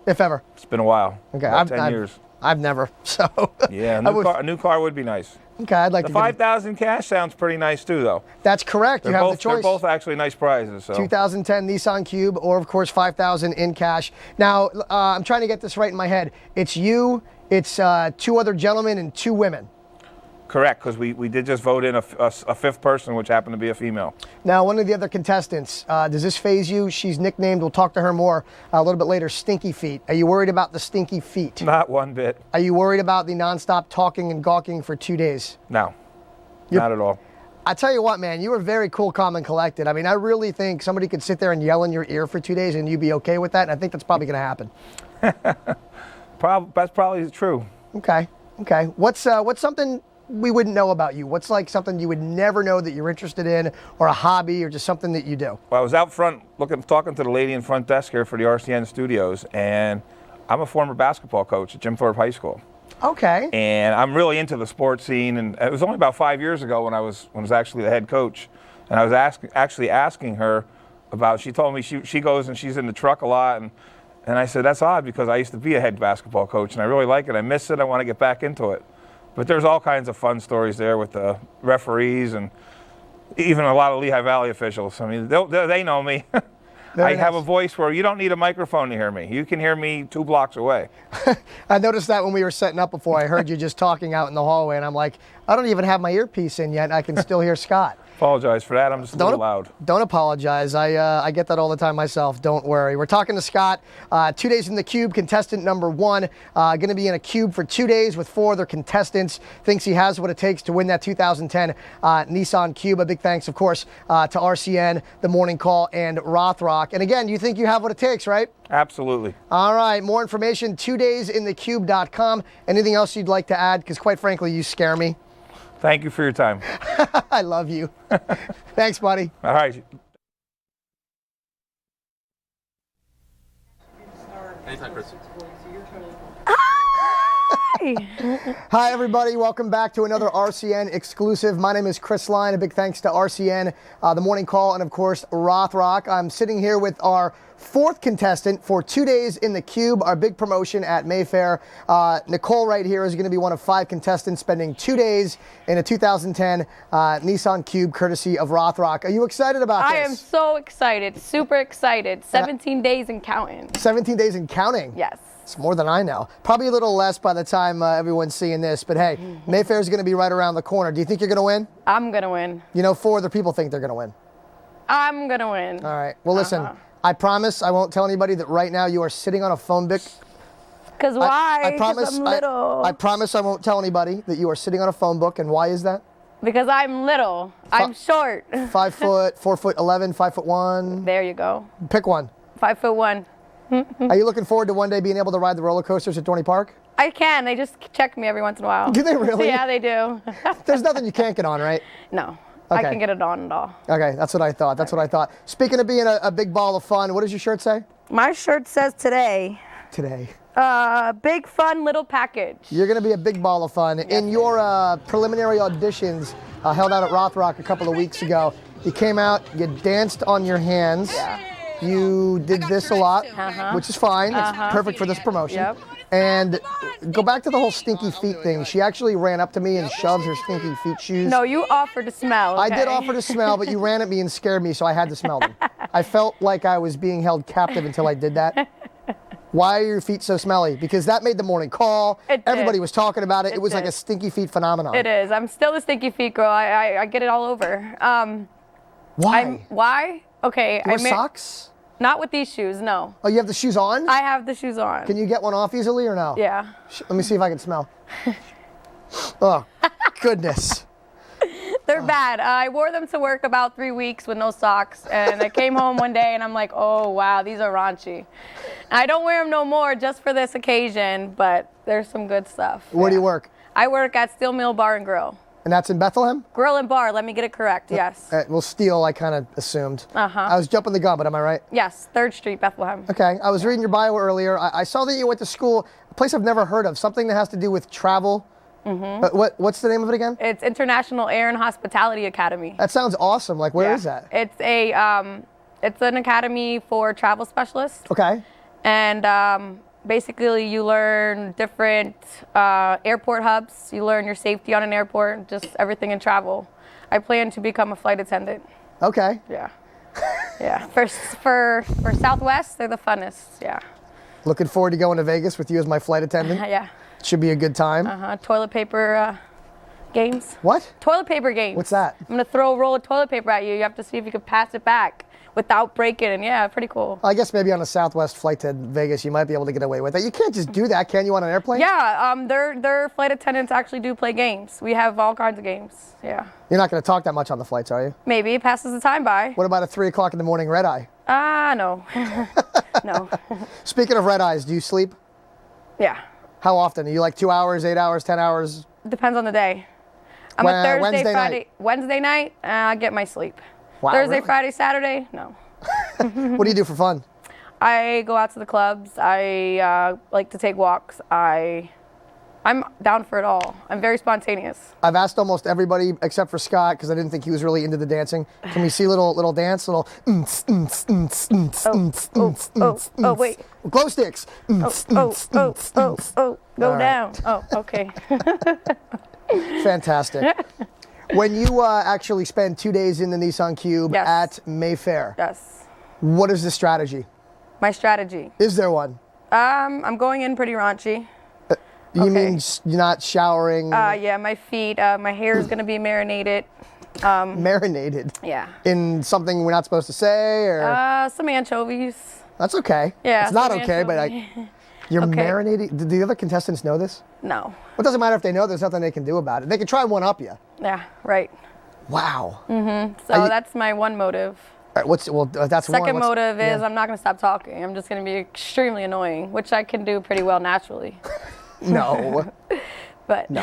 If ever. It's been a while. Okay. About 10 years. I've never. So. Yeah, a new car would be nice. Okay, I'd like the to. The 5,000 cash sounds pretty nice too, though. That's correct. You have the choice. They're both actually nice prizes. So. 2010 Nissan Cube, or of course 5,000 in cash. Now, I'm trying to get this right in my head. It's you, it's 2 other gentlemen and 2 women. Correct, because we did just vote in a 5th person, which happened to be a female. Now, one of the other contestants, does this faze you? She's nicknamed, we'll talk to her more a little bit later, Stinky Feet. Are you worried about the stinky feet? Not one bit. Are you worried about the nonstop talking and gawking for 2 days? No, not at all. I tell you what, man, you were very cool, calm, and collected. I mean, I really think somebody could sit there and yell in your ear for 2 days and you'd be okay with that, and I think that's probably going to happen. That's probably true. Okay. What's something we wouldn't know about you? What's like something you would never know that you're interested in, or a hobby, or just something that you do? Well, I was out front talking to the lady in front desk here for the RCN studios, and I'm a former basketball coach at Jim Thorpe High School. Okay. And I'm really into the sports scene, and it was only about 5 years ago when I was actually the head coach, and I was asking her about. She told me she goes and she's in the truck a lot, and I said that's odd because I used to be a head basketball coach, and I really like it. I miss it. I want to get back into it. But there's all kinds of fun stories there with the referees and even a lot of Lehigh Valley officials. I mean, they know me. I have a voice where you don't need a microphone to hear me. You can hear me 2 blocks away. I noticed that when we were setting up before. I heard you just talking out in the hallway, and I'm like, I don't even have my earpiece in yet. I can still hear Scott. Apologize for that. I'm just a little loud. Don't apologize. I get that all the time myself. Don't worry. We're talking to Scott. 2 days in the Cube, contestant number 1. Going to be in a cube for 2 days with 4 other contestants. Thinks he has what it takes to win that 2010 Nissan Cube. A big thanks, of course, to RCN, The Morning Call, and Rothrock. And again, you think you have what it takes, right? Absolutely. All right. More information, 2daysinthecube.com. Anything else you'd like to add? Because quite frankly, you scare me. Thank you for your time. I love you. Thanks, buddy. All right. Anytime, Chris. Hi, everybody. Welcome back to another RCN exclusive. My name is Chris Line. A big thanks to RCN, The Morning Call, and of course, Rothrock. I'm sitting here with our 4th contestant for 2 days in the Cube, our big promotion at Mayfair. Nicole right here is going to be one of 5 contestants spending 2 days in a 2010 Nissan Cube, courtesy of Rothrock. Are you excited about this? I am so excited, super excited. 17 days and counting. 17 days and counting? Yes. It's more than I know. Probably a little less by the time everyone's seeing this, but hey, Mayfair's going to be right around the corner. Do you think you're going to win? I'm going to win. You know, 4 other people think they're going to win. I'm going to win. All right. Well, listen, I promise I won't tell anybody that right now you are sitting on a phone book. Because why? I promise, I'm little. I promise I won't tell anybody that you are sitting on a phone book. And why is that? Because I'm little. I'm short. 5 foot, 4'11", 5'1". There you go. Pick one. 5'1". Are you looking forward to one day being able to ride the roller coasters at Dorney Park? I can. They just check me every once in a while. Do they really? Yeah, they do. There's nothing you can't get on, right? No. Okay. I can get it on and all. Okay, that's what I thought. That's what I thought. Speaking of being a big ball of fun, what does your shirt say? My shirt says today. Today. Big fun little package. You're going to be a big ball of fun. Yes, in your preliminary auditions held out at Rothrock a couple of weeks ago, you came out, you danced on your hands. Yeah. You did this a lot, Uh-huh. which is fine. It's perfect for this promotion. Yep. And go back to the whole stinky feet thing. She actually ran up to me and shoved her stinky feet shoes. No, you offered to smell. I did okay? offer to smell, but you ran at me and scared me, so I had to smell them. I felt like I was being held captive until I did that. Why are your feet so smelly? Because that made the morning call. It did. Everybody was talking about it. It was like did. a stinky feet phenomenon. It is. I'm still the stinky feet girl. I get it all over. Why? Why? Okay. You wear socks? Not with these shoes, no. Oh, you have the shoes on? I have the shoes on. Can you get one off easily or no? Yeah. Let me see if I can smell. Oh, goodness. They're bad. I wore them to work about 3 weeks with no socks, and I came home one day and I'm like, oh wow, these are raunchy. And I don't wear them no more just for this occasion, but there's some good stuff. Where do you work? I work at Steel Mill Bar and Grill. And that's in Bethlehem? Grill and bar, let me get it correct, yes. Well, Steel, I kind of assumed. Uh-huh. I was jumping the gun, but am I right? Yes, 3rd Street, Bethlehem. Okay, I was reading your bio earlier. I saw that you went to school, a place I've never heard of, something that has to do with travel. Mm-hmm. What's the name of it again? It's International Air and Hospitality Academy. That sounds awesome. Like, where is that? It's an academy for travel specialists. Okay. And basically you learn different airport hubs. You learn your safety on an airport, just everything in travel. I plan to become a flight attendant. Okay. Yeah. Yeah. For Southwest, they're the funnest. Yeah. Looking forward to going to Vegas with you as my flight attendant. Yeah. Should be a good time. Toilet paper games. What? Toilet paper games. What's that? I'm gonna throw a roll of toilet paper at you. You have to see if you can pass it back without breaking it. Yeah, pretty cool. I guess maybe on a Southwest flight to Vegas, you might be able to get away with that. You can't just do that, can you, on an airplane? Yeah, their flight attendants actually do play games. We have all kinds of games. Yeah. You're not going to talk that much on the flights, are you? Maybe it passes the time by. What about a 3 o'clock in the morning red eye? No. No. Speaking of red eyes, do you sleep? Yeah. How often? Are you like 2 hours, 8 hours, 10 hours? Depends on the day. I'm a Thursday, Wednesday Friday. night? Wednesday night, I get my sleep. Wow, Thursday, really? Friday, Saturday, no. What do you do for fun? I go out to the clubs. I like to take walks. I'm down for it all. I'm very spontaneous. I've asked almost everybody except for Scott because I didn't think he was really into the dancing. Can we see little dance, little? Oh, wait. Glow sticks. Go All right. down. Oh, okay. Fantastic. When you actually spend 2 days in the Nissan Cube Yes. at Mayfair, Yes. what is the strategy? My strategy. Is there one? I'm going in pretty raunchy. You Okay. mean you're not showering? Yeah, my feet, my hair is gonna be marinated. Marinated Yeah. in something we're not supposed to say, or Some anchovies. that's okay. Yeah. It's not some okay, but anchovy. you're Okay. marinating. Do the other contestants know this? No. It doesn't matter if they know. There's nothing they can do about it. They can try one up you. Yeah. Right. Wow. So that's my one motive. All right, that's one. Second What's- motive is yeah. I'm not gonna stop talking. I'm just gonna be extremely annoying, which I can do pretty well naturally. No. But No.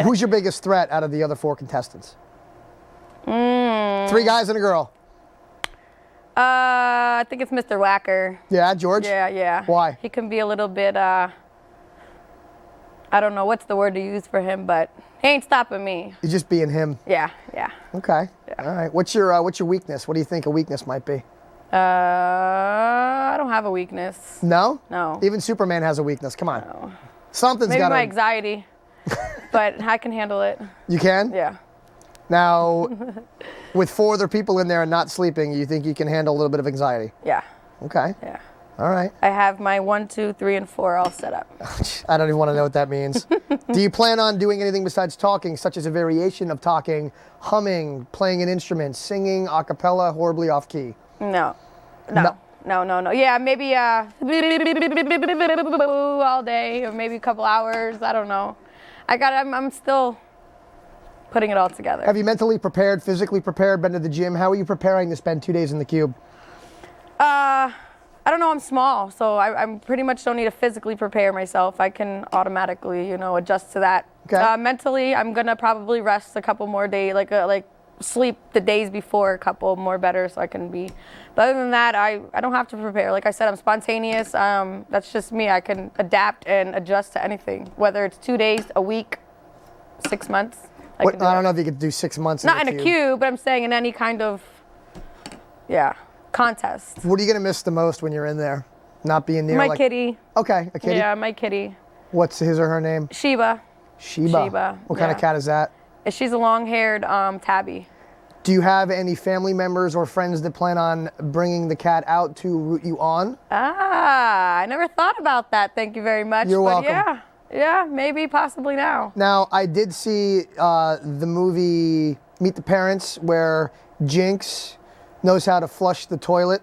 Who's your biggest threat out of the other 4 contestants? 3 guys and a girl. I think it's Mr. Whacker. Yeah, George? Yeah. Why? He can be a little bit, I don't know what's the word to use for him, but he ain't stopping me. You're just being him. Yeah. Okay. All right. What's your weakness? What do you think a weakness might be? I don't have a weakness. No? No. Even Superman has a weakness. Come on. Something's Maybe got my to. anxiety, but I can handle it. You can? Yeah. Now, with 4 other people in there and not sleeping, you think you can handle a little bit of anxiety? Yeah. Okay. Yeah. All right. I have my 1, 2, 3, and 4 all set up. I don't even want to know what that means. Do you plan on doing anything besides talking, such as a variation of talking, humming, playing an instrument, singing, a cappella, horribly off key? No. No. Yeah, maybe all day or maybe a couple hours. I don't know. I'm still putting it all together. Have you mentally prepared, physically prepared, been to the gym? How are you preparing to spend 2 days in the Cube? I don't know. I'm small, so I pretty much don't need to physically prepare myself. I can automatically, adjust to that. Okay. Mentally, I'm gonna probably rest a couple more days, like sleep the days before a couple more better, so I can be. But other than that, I don't have to prepare. Like I said, I'm spontaneous. That's just me. I can adapt and adjust to anything, whether it's 2 days, a week, 6 months. I don't know if you could do 6 months Not in in the a cube, but I'm saying in any kind of, yeah. contest. What are you gonna miss the most when you're in there? Not being near My like. kitty. Okay, a kitty. Yeah, my kitty. What's his or her name? Sheba. Sheba. What kind of yeah. cat is that? She's a long-haired tabby. Do you have any family members or friends that plan on bringing the cat out to root you on? Ah, I never thought about that. Thank you very much. You're but welcome. Yeah, maybe, possibly now. Now, I did see the movie Meet the Parents where Jinx knows how to flush the toilet.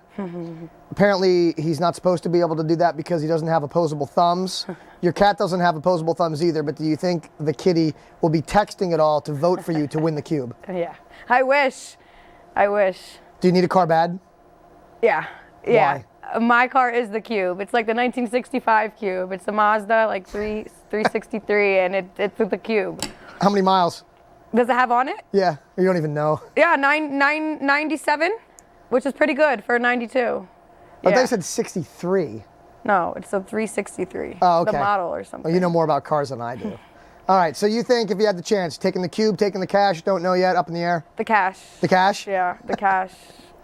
Apparently, he's not supposed to be able to do that because he doesn't have opposable thumbs. Your cat doesn't have opposable thumbs either, but do you think the kitty will be texting it all to vote for you to win the cube? Yeah, I wish. Do you need a car bad? Yeah, yeah. Why? My car is the Cube. It's like the 1965 Cube. It's a Mazda, like 363, and it's the Cube. How many miles? Does it have on it? Yeah, you don't even know. Yeah, 97, which is pretty good for a 92. I thought Yeah. you said 63. No, it's a 363. Oh, okay. The model or something. Well, you know more about cars than I do. All right, so you think if you had the chance, taking the cube, taking the cash, don't know yet, up in the air? The cash. The cash? Yeah, the cash.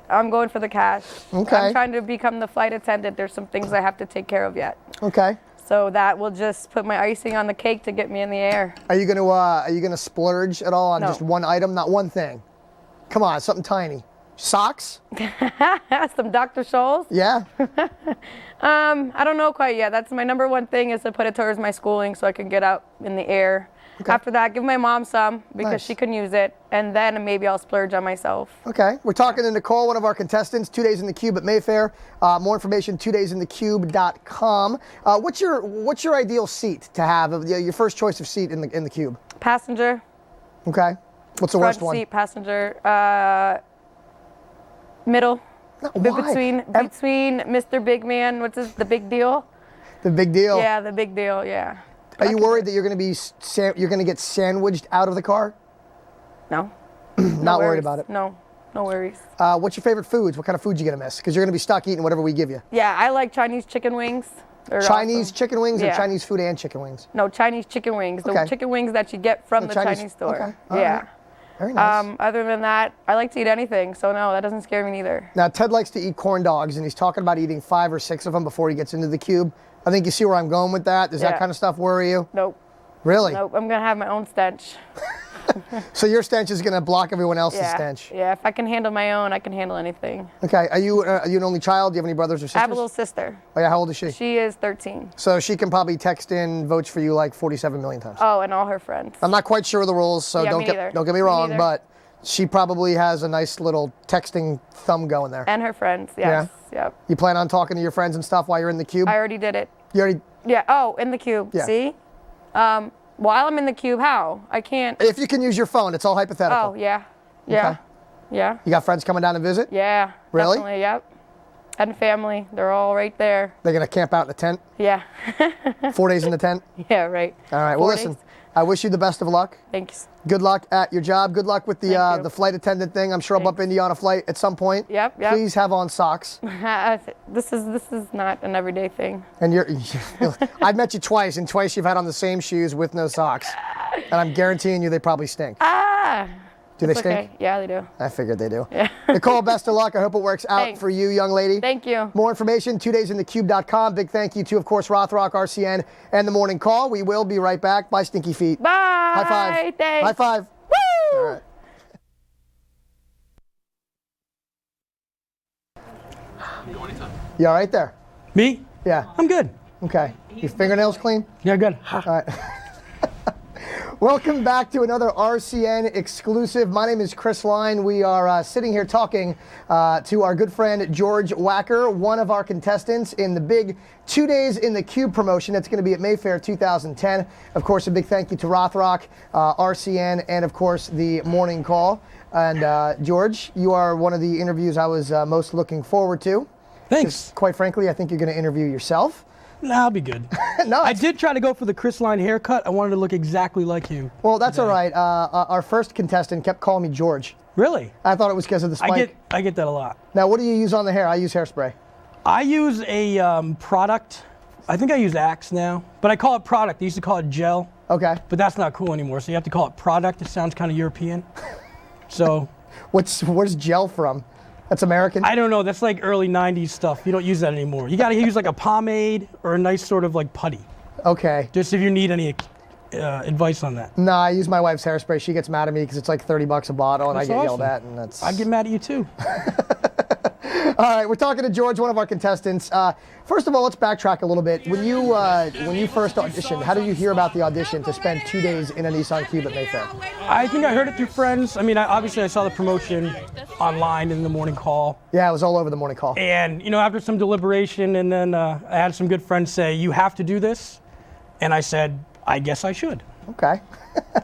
I'm going for the cash. Okay. I'm trying to become the flight attendant. There's some things I have to take care of yet. Okay. So that will just put my icing on the cake to get me in the air. Are you gonna splurge at all on No. just one item, not one thing? Come on, something tiny. Socks? Some Dr. Scholl's. Yeah. I don't know quite yet. That's my number one thing is to put it towards my schooling so I can get out in the air. Okay. After that, give my mom some because Nice. she can use it, and then maybe I'll splurge on myself. Okay. We're talking to Nicole, one of our contestants, 2 days in the Cube at Mayfair. More information, 2daysinthecube.com. What's your ideal seat to have? Your first choice of seat in the Cube? Passenger. Okay. What's the Front worst one? seat, passenger. Middle. No, why? Between Mr. Big Man, the big deal? The big deal. Yeah, the big deal, yeah. Are you worried that you're going to get sandwiched out of the car? No. Not worried about it. No worries. What's your favorite foods? What kind of food you going to miss? Because you're going to be stuck eating whatever we give you. Yeah, I like Chinese chicken wings. They're Chinese awesome. chicken wings or Yeah. Chinese food and chicken wings? No, Chinese chicken wings. Okay. The chicken wings that you get from the Chinese store. Okay. All Yeah. right. Very nice. Other than that, I like to eat anything, so no, that doesn't scare me neither. Now, Ted likes to eat corn dogs, and he's talking about eating 5 or 6 of them before he gets into the Cube. I think you see where I'm going with that. Does that Yeah. kind of stuff worry you? Nope. Really? Nope. I'm gonna have my own stench. So your stench is going to block everyone else's Yeah. stench? Yeah. If I can handle my own, I can handle anything. Okay. Are you an only child? Do you have any brothers or sisters? I have a little sister. Oh, yeah. How old is she? She is 13. So she can probably text in votes for you like 47 million times. Oh, and all her friends. I'm not quite sure of the rules, so Yeah, don't me get neither. me Me wrong, neither. but she probably has a nice little texting thumb going there. And her friends. Yes. Yep. You plan on talking to your friends and stuff while you're in the Cube? I already did it. You already. Yeah. Oh, in the Cube. Yeah. See? While I'm in the Cube, how? I can't. If you can use your phone, it's all hypothetical. Oh, yeah. Yeah. Okay. Yeah. You got friends coming down to visit? Yeah. Really? Definitely, yep. And family. They're all right there. They're gonna camp out in a tent? Yeah. 4 days in the tent? Yeah, right. All right. Well, 4 listen. days. I wish you the best of luck. Thanks. Good luck at your job. Good luck with Thank you. the flight attendant thing. I'm sure I'll bump Thanks. into you on a flight at some point. Yep. Please have on socks. This is not an everyday thing. And I've met you twice, and twice you've had on the same shoes with no socks. And I'm guaranteeing you they probably stink. Do they It's stink? okay. Yeah, they do. I figured they do. Yeah. Nicole, best of luck. I hope it works out Thanks. for you, young lady. Thank you. More information, 2daysinthecube.com. Big thank you to, of course, Rothrock, RCN, and The Morning Call. We will be right back. Bye, Stinky Feet. Bye. High five. Thanks. High five. Woo! All right. You all right there? Me? Yeah. I'm good. Okay. Your fingernails clean? Yeah, good. All right. Welcome back to another RCN exclusive. My name is Chris Line. We are sitting here talking to our good friend George Wacker, one of our contestants in the big 2 days in the Cube promotion that's going to be at Mayfair 2010. Of course, a big thank you to Rothrock, RCN, and of course the Morning Call. And George, you are one of the interviews I was most looking forward to. Thanks. Quite frankly, I think you're going to interview yourself. Nah, I'll be good. No, I did try to go for the Chris Line haircut. I wanted to look exactly like you. Well, that's all right. Our first contestant kept calling me George. Really? I thought it was because of the spike. I get that a lot. Now, what do you use on the hair? I use hairspray. I use a product. I think I use Axe now, but I call it product. I used to call it gel, Okay. but that's not cool anymore. So you have to call it product. It sounds kind of European. So Where's gel from? That's American? I don't know. That's like early 90s stuff. You don't use that anymore. You got to use like a pomade or a nice sort of like putty. Okay. Just if you need any advice on that. No, I use my wife's hairspray. She gets mad at me because it's like $30 a bottle, and That's I get yelled awesome. at, and that's. I'd get mad at you too. All right, we're talking to George, one of our contestants. First of all, let's backtrack a little bit. When you first auditioned, how did you hear about the audition to spend 2 days in a Nissan Cube at Mayfair? I think I heard it through friends. I mean, obviously I saw the promotion online in the morning call. Yeah, it was all over the morning call. And, after some deliberation, and then I had some good friends say, you have to do this. And I said, I guess I should. Okay.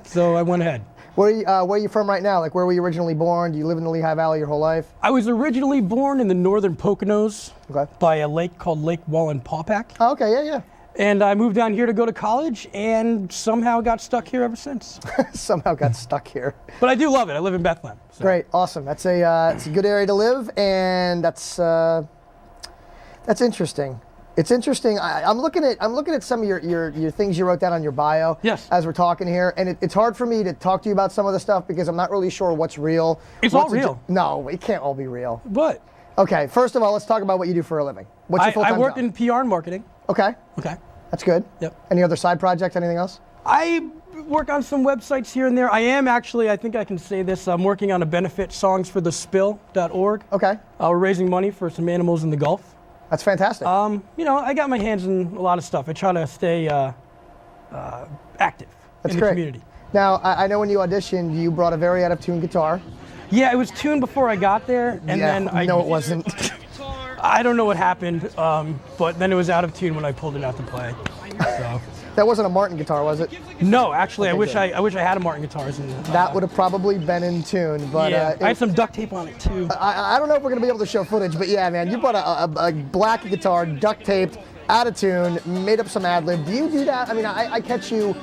So I went ahead. Where are you from right now? Like, where were you originally born? Do you live in the Lehigh Valley your whole life? I was originally born in the northern Poconos Okay. by a lake called Lake Wallenpaupack. Oh, okay, yeah. And I moved down here to go to college and somehow got stuck here ever since. Somehow got stuck here. But I do love it. I live in Bethlehem. So. Great, awesome. That's it's a good area to live, and that's interesting. It's interesting. I'm looking at some of your things you wrote down on your bio. Yes. As we're talking here, and it's hard for me to talk to you about some of the stuff because I'm not really sure what's real. It's all real. No, it can't all be real. But Okay, first of all, let's talk about what you do for a living. What's your full-time I work job? in PR and marketing. Okay, Okay. that's good. Yep. Any other side projects? Anything else? I work on some websites here and there. I am actually, I think I can say this, I'm working on a benefit, songsforthespill.org. Okay, We're raising money for some animals in the Gulf. that's fantastic. I got my hands in a lot of stuff. I try to stay active That's in the great. community. Now, I know when you auditioned, you brought a very out-of-tune guitar. Yeah, it was tuned before I got there, and Yeah, then I no, it wasn't. I don't know what happened, but then it was out of tune when I pulled it out to play. So. That wasn't a Martin guitar, was it? No, actually, Okay, I wish I had a Martin guitars. That would have probably been in tune, but yeah, I had some duct tape on it too. I don't know if we're gonna be able to show footage, but yeah, man, you bought a black guitar, duct taped, out of tune, made up some ad lib. Do you do that? I mean, I catch you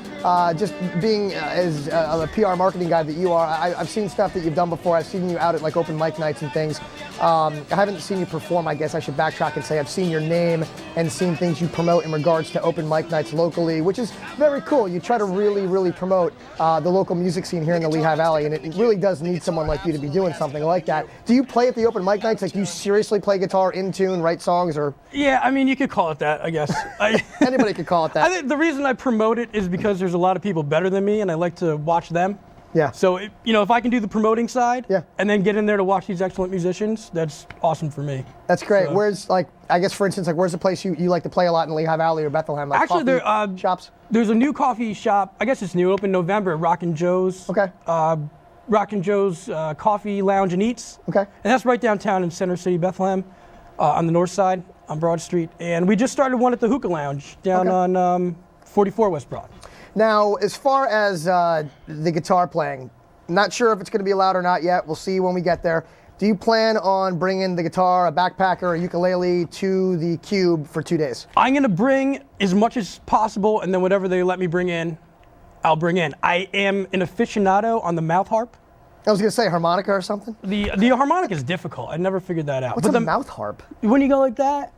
just being as a PR marketing guy that you are. I've seen stuff that you've done before. I've seen you out at like open mic nights and things. I haven't seen you perform. I guess I should backtrack and say I've seen your name and seen things you promote in regards to open mic nights locally, which is very cool. You try to really, really promote the local music scene here in the Lehigh Valley, and it really does need someone like you to be doing something like that. Do you play at the open mic nights? Like, do you seriously play guitar in tune, write songs, or? Yeah, I mean, you could call it that, I guess. Anybody could call it that. I think the reason I promote it is because there's a lot of people better than me, and I like to watch them. Yeah. So, if I can do the promoting side, Yeah. and then get in there to watch these excellent musicians, that's awesome for me. That's great. So- Where's, like, I guess, for instance, like, where's the place you like to play a lot in Lehigh Valley or Bethlehem? Like Actually, coffee shops? There's a new coffee shop. I guess it's new. Opened November. Rock and Joe's. Okay. Rock and Joe's Coffee Lounge and Eats. Okay. And that's right downtown in Center City, Bethlehem, on the north side on Broad Street. And we just started one at the Hookah Lounge down Okay. on 44 West Broad. Now, as far as the guitar playing, not sure if it's going to be allowed or not yet. We'll see when we get there. Do you plan on bringing the guitar, a backpack, or a ukulele to the Cube for 2 days? I'm going to bring as much as possible, and then whatever they let me bring in, I'll bring in. I am an aficionado on the mouth harp. I was going to say harmonica or something. The harmonica is difficult. I never figured that out. What's But a mouth harp? when you go like that,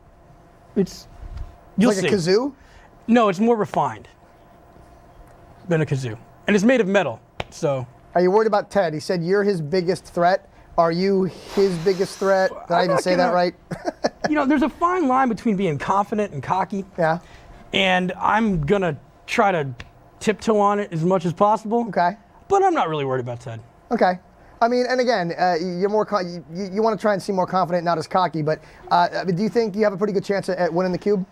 you'll Like see. a kazoo? No, it's more refined than a kazoo. And it's made of metal, so. Are you worried about Ted? He said you're his biggest threat. Are you his biggest threat? Did I I'm even not say that gonna- right? There's a fine line between being confident and cocky. Yeah. And I'm going to try to tiptoe on it as much as possible. Okay. But I'm not really worried about Ted. Okay. I mean, and again, you're more you want to try and seem more confident, not as cocky. But do you think you have a pretty good chance at winning the Cube?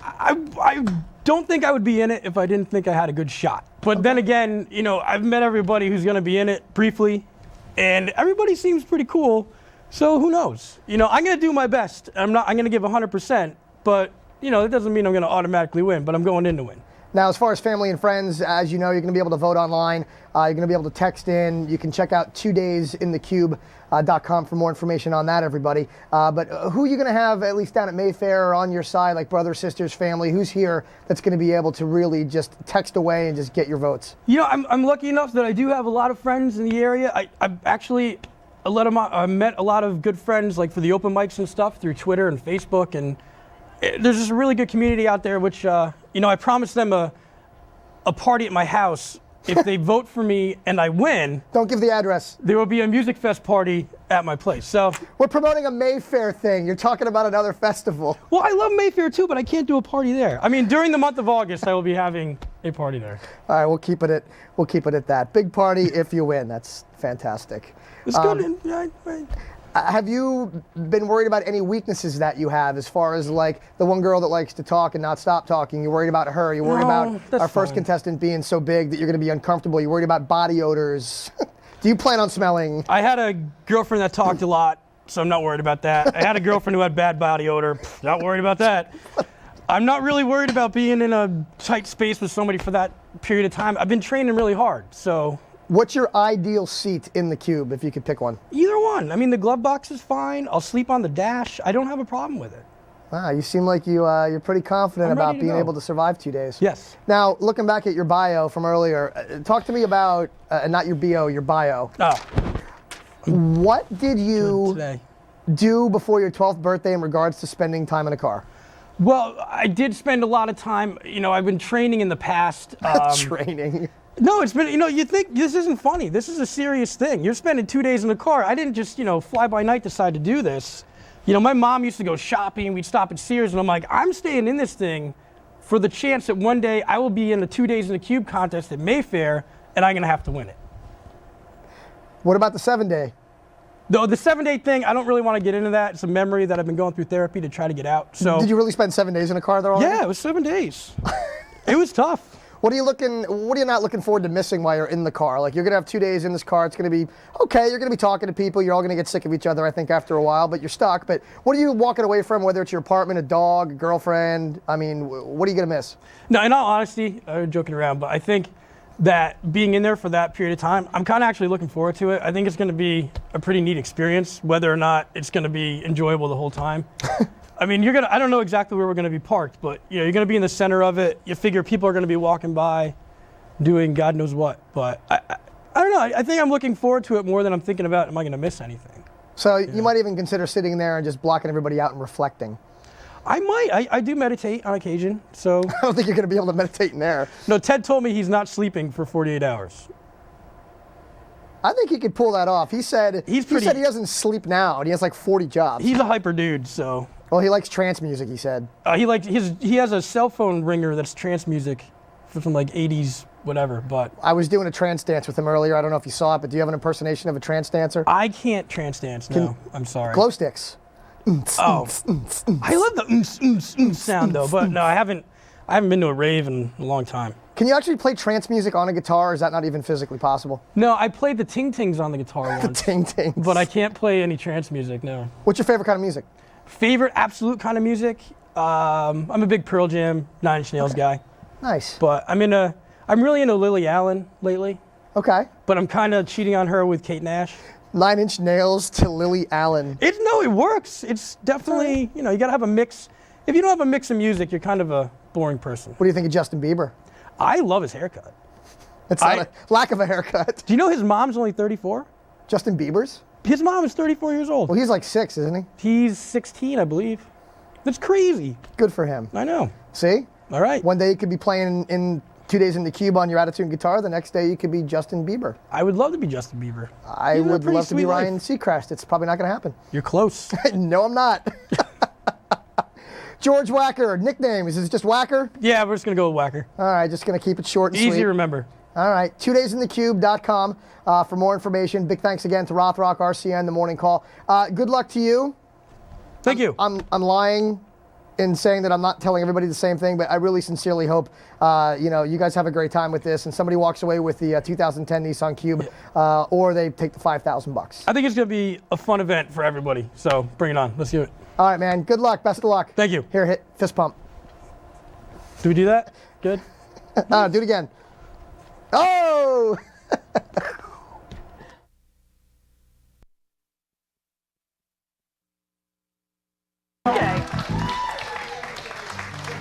I don't think I would be in it if I didn't think I had a good shot. But then again, I've met everybody who's going to be in it briefly, and everybody seems pretty cool. So who knows? I'm going to do my best. I'm going to give 100%, but it doesn't mean I'm going to automatically win, but I'm going in to win. Now, as far as family and friends, as you know, you're going to be able to vote online. You're going to be able to text in. You can check out 2daysinthecube.com for more information on that, everybody. But who are you going to have, at least down at Mayfair, or on your side, like brothers, sisters, family? Who's here that's going to be able to really just text away and just get your votes? I'm lucky enough that I do have a lot of friends in the area. I've actually met a lot of good friends, like for the open mics and stuff, through Twitter and Facebook, and there's just a really good community out there, which, I promised them a party at my house if they vote for me and I win, Don't give the address. there will be a Music Fest party at my place. So, We're promoting a Mayfair thing. You're talking about another festival. well, I love Mayfair too, but I can't do a party there. I mean, during the month of August, I will be having a party there. All right, we'll keep it at that. Big party if you win. That's fantastic. It's good. And, right. Have you been worried about any weaknesses that you have as far as like the one girl that likes to talk and not stop talking? You worried about her? You worried No, about that's our first fine. contestant being so big that you're going to be uncomfortable? You worried about body odors? Do you plan on smelling? I had a girlfriend that talked a lot, so I'm not worried about that. I had a girlfriend who had bad body odor. Not worried about that. I'm not really worried about being in a tight space with somebody for that period of time. I've been training really hard, so. What's your ideal seat in the cube if you could pick one? Either one. I mean, the glove box is fine. I'll sleep on the dash. I don't have a problem with it. Ah, you seem like you're pretty confident I'm about ready to being go. able to survive 2 days. Yes. Now, looking back at your bio from earlier, talk to me about, not your BO, your bio. Oh, What did you today. do before your 12th birthday in regards to spending time in a car? Well, I did spend a lot of time, I've been training in the past. Training. No, it's been, you think this isn't funny. This is a serious thing. You're spending 2 days in the car. I didn't just, fly by night decide to do this. My mom used to go shopping. We'd stop at Sears, and I'm like, I'm staying in this thing for the chance that one day I will be in the 2 days in the cube contest at Mayfair, and I'm going to have to win it. What about the 7-day? Though the 7-day thing, I don't really want to get into that. It's a memory that I've been going through therapy to try to get out. So Did you really spend 7 days in a car there already? yeah, it was 7 days. It was tough. What are you not looking forward to missing while you're in the car? Like, you're going to have 2 days in this car. It's going to be, okay, you're going to be talking to people. You're all going to get sick of each other, I think, after a while, but you're stuck. But what are you walking away from, whether it's your apartment, a dog, a girlfriend? I mean, what are you going to miss? No, in all honesty, I'm joking around, but I think that being in there for that period of time, I'm kind of actually looking forward to it. I think it's going to be a pretty neat experience, whether or not it's going to be enjoyable the whole time. I mean, I don't know exactly where we're going to be parked, but you're going to be in the center of it. You figure people are going to be walking by doing God knows what. But I don't know. I think I'm looking forward to it more than I'm thinking about, am I going to miss anything? So you might even consider sitting there and just blocking everybody out and reflecting. I might. I do meditate on occasion. So I don't think you're going to be able to meditate in there. no, Ted told me he's not sleeping for 48 hours. I think he could pull that off. He said he doesn't sleep now, and he has like 40 jobs. He's a hyper dude, so. Well, he likes trance music, he said. He has a cell phone ringer that's trance music from like 80s whatever, but. I was doing a trance dance with him earlier. I don't know if you saw it, but do you have an impersonation of a trance dancer? I can't trance dance, no. I'm sorry. Glow sticks. Oh. I love the sound though, but no, I haven't been to a rave in a long time. Can you actually play trance music on a guitar, or is that not even physically possible? No, I played the ting-tings on the guitar The once. ting-tings. But I can't play any trance music, no. What's your favorite kind of music? Favorite absolute kind of music? I'm a big Pearl Jam, 9 Inch Nails guy. Nice. But I'm really into Lily Allen lately. Okay. But I'm kind of cheating on her with Kate Nash. 9 Inch Nails to Lily Allen. It works. It's definitely, you gotta have a mix. If you don't have a mix of music, you're kind of a boring person. What do you think of Justin Bieber? I love his haircut. It's not a lack of a haircut. Do you know his mom's only 34? Justin Bieber's? His mom is 34 years old. Well, he's like 6, isn't he? He's 16, I believe. That's crazy. Good for him. I know. See? All right. One day you could be playing in 2 days in the cube on your Attitude guitar. The next day you could be Justin Bieber. I would love to be Justin Bieber. I would love to be Ryan Seacrest. It's probably not going to happen. You're close. No, I'm not. George Whacker, nickname. Is it just Whacker? Yeah, we're just going to go with Whacker. All right, just going to keep it short and Easy sweet. to remember. All right, 2daysinthecube.com for more information. Big thanks again to Rothrock, RCN, The Morning Call. Good luck to you. Thank you. I'm lying in saying that I'm not telling everybody the same thing, but I really sincerely hope you guys have a great time with this and somebody walks away with the 2010 Nissan Cube or they take the $5,000. I think it's going to be a fun event for everybody. So bring it on. Let's do it. All right, man. Good luck. Best of luck. Thank you. Here, hit fist pump. Do we do that? Good. Do it again. Oh!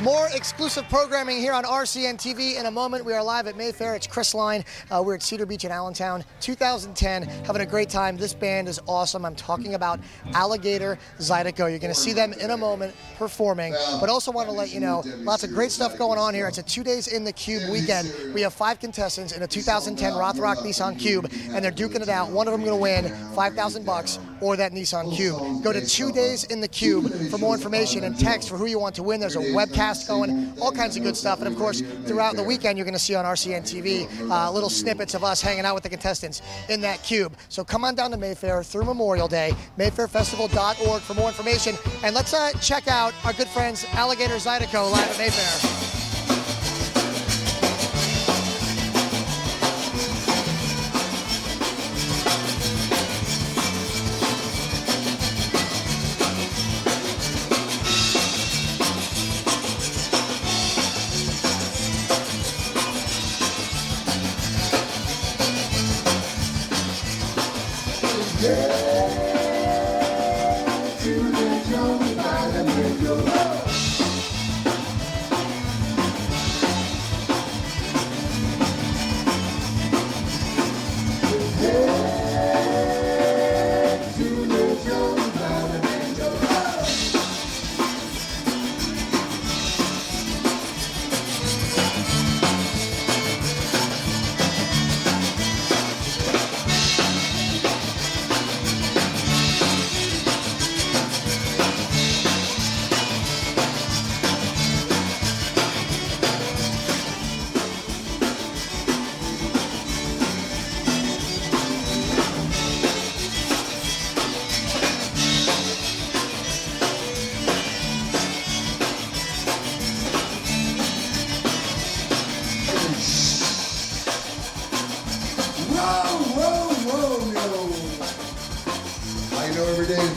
More exclusive programming here on RCN TV. In a moment, we are live at Mayfair. It's Chris Line. We're at Cedar Beach in Allentown, 2010. Having a great time. This band is awesome. I'm talking about Alligator Zydeco. You're going to see them in a moment performing. But also want to let you know, lots of great stuff going on here. It's a 2 days in the Cube weekend. We have 5 contestants in a 2010 Rothrock Nissan Cube, and they're duking it out. One of them going to win $5,000 or that Nissan Cube. Go to 2 days in the Cube for more information and text for who you want to win. There's a webcast going, all kinds of good stuff. And of course, throughout the weekend, you're going to see on RCN TV little snippets of us hanging out with the contestants in that Cube. So come on down to Mayfair through Memorial Day, mayfairfestival.org for more information. And let's check out our good friends Alligator Zydeco live at Mayfair.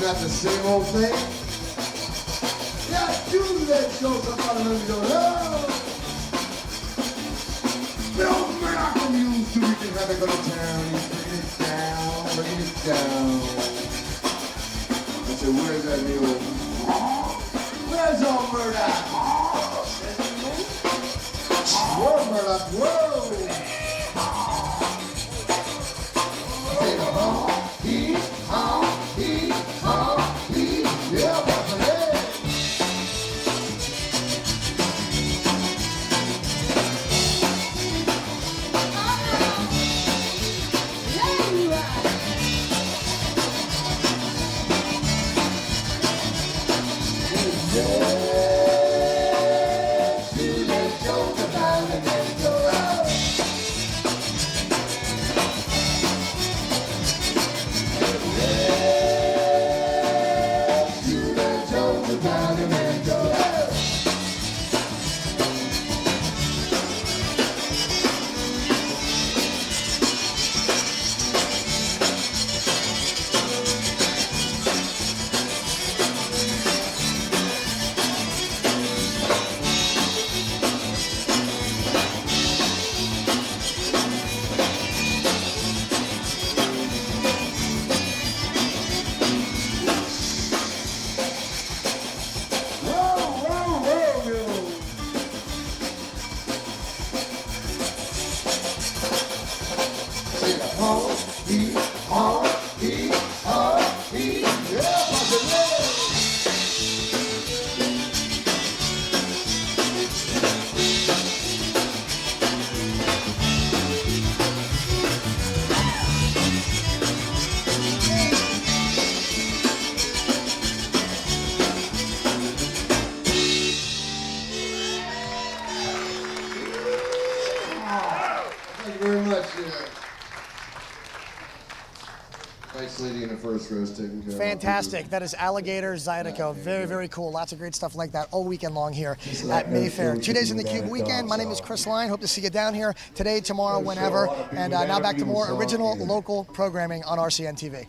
Not the same old thing. Yeah, do that show somebody let me go. Oh. Bill Miracle Muse, so we can have a go to town. He's bringing it down, bringing it down. I said, where's that mule? Where's old Murdoch? Whoa, Murdoch, whoa! Say the honk, he, honk, he, honk, he, yeah, Papa, hey! Fantastic. That is Alligator Zydeco. Very, very cool. Lots of great stuff like that all weekend long here at Mayfair. 2 days in the Cube weekend. My name is Chris Line. Hope to see you down here today, tomorrow, whenever. And now back to more original local programming on RCN TV.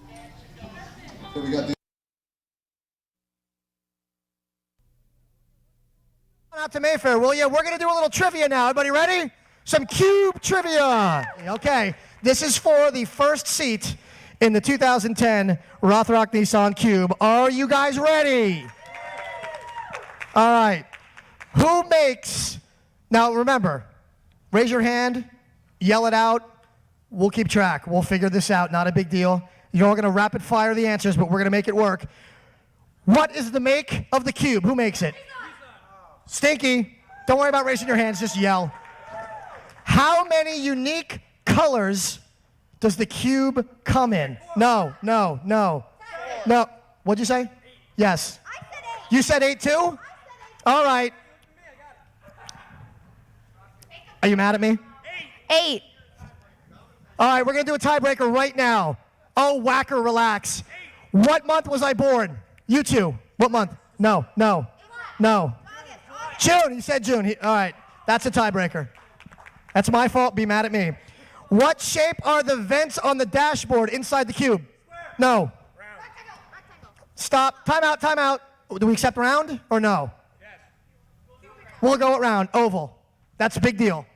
Out to Mayfair, will you? We're going to do a little trivia now. Everybody ready? Some Cube trivia. Okay. This is for the first seat in the 2010 Rothrock Nissan Cube. Are you guys ready? All right. Who makes, now remember, raise your hand, yell it out. We'll keep track. We'll figure this out. Not a big deal. You're all going to rapid fire the answers, but we're going to make it work. What is the make of the cube? Who makes it? Stinky. Don't worry about raising your hands. Just yell. How many unique colors does the cube come in? No. What'd you say? Yes. You said 8 too? All right. Are you mad at me? 8. All right, we're going to do a tiebreaker right now. Oh, whacker, relax. What month was I born? You two. What month? No. June. You said June. All right, that's a tiebreaker. That's my fault. Be mad at me. What shape are the vents on the dashboard inside the cube? No. Stop. Time out. Do we accept round or no? We'll go around. Oval. That's a big deal.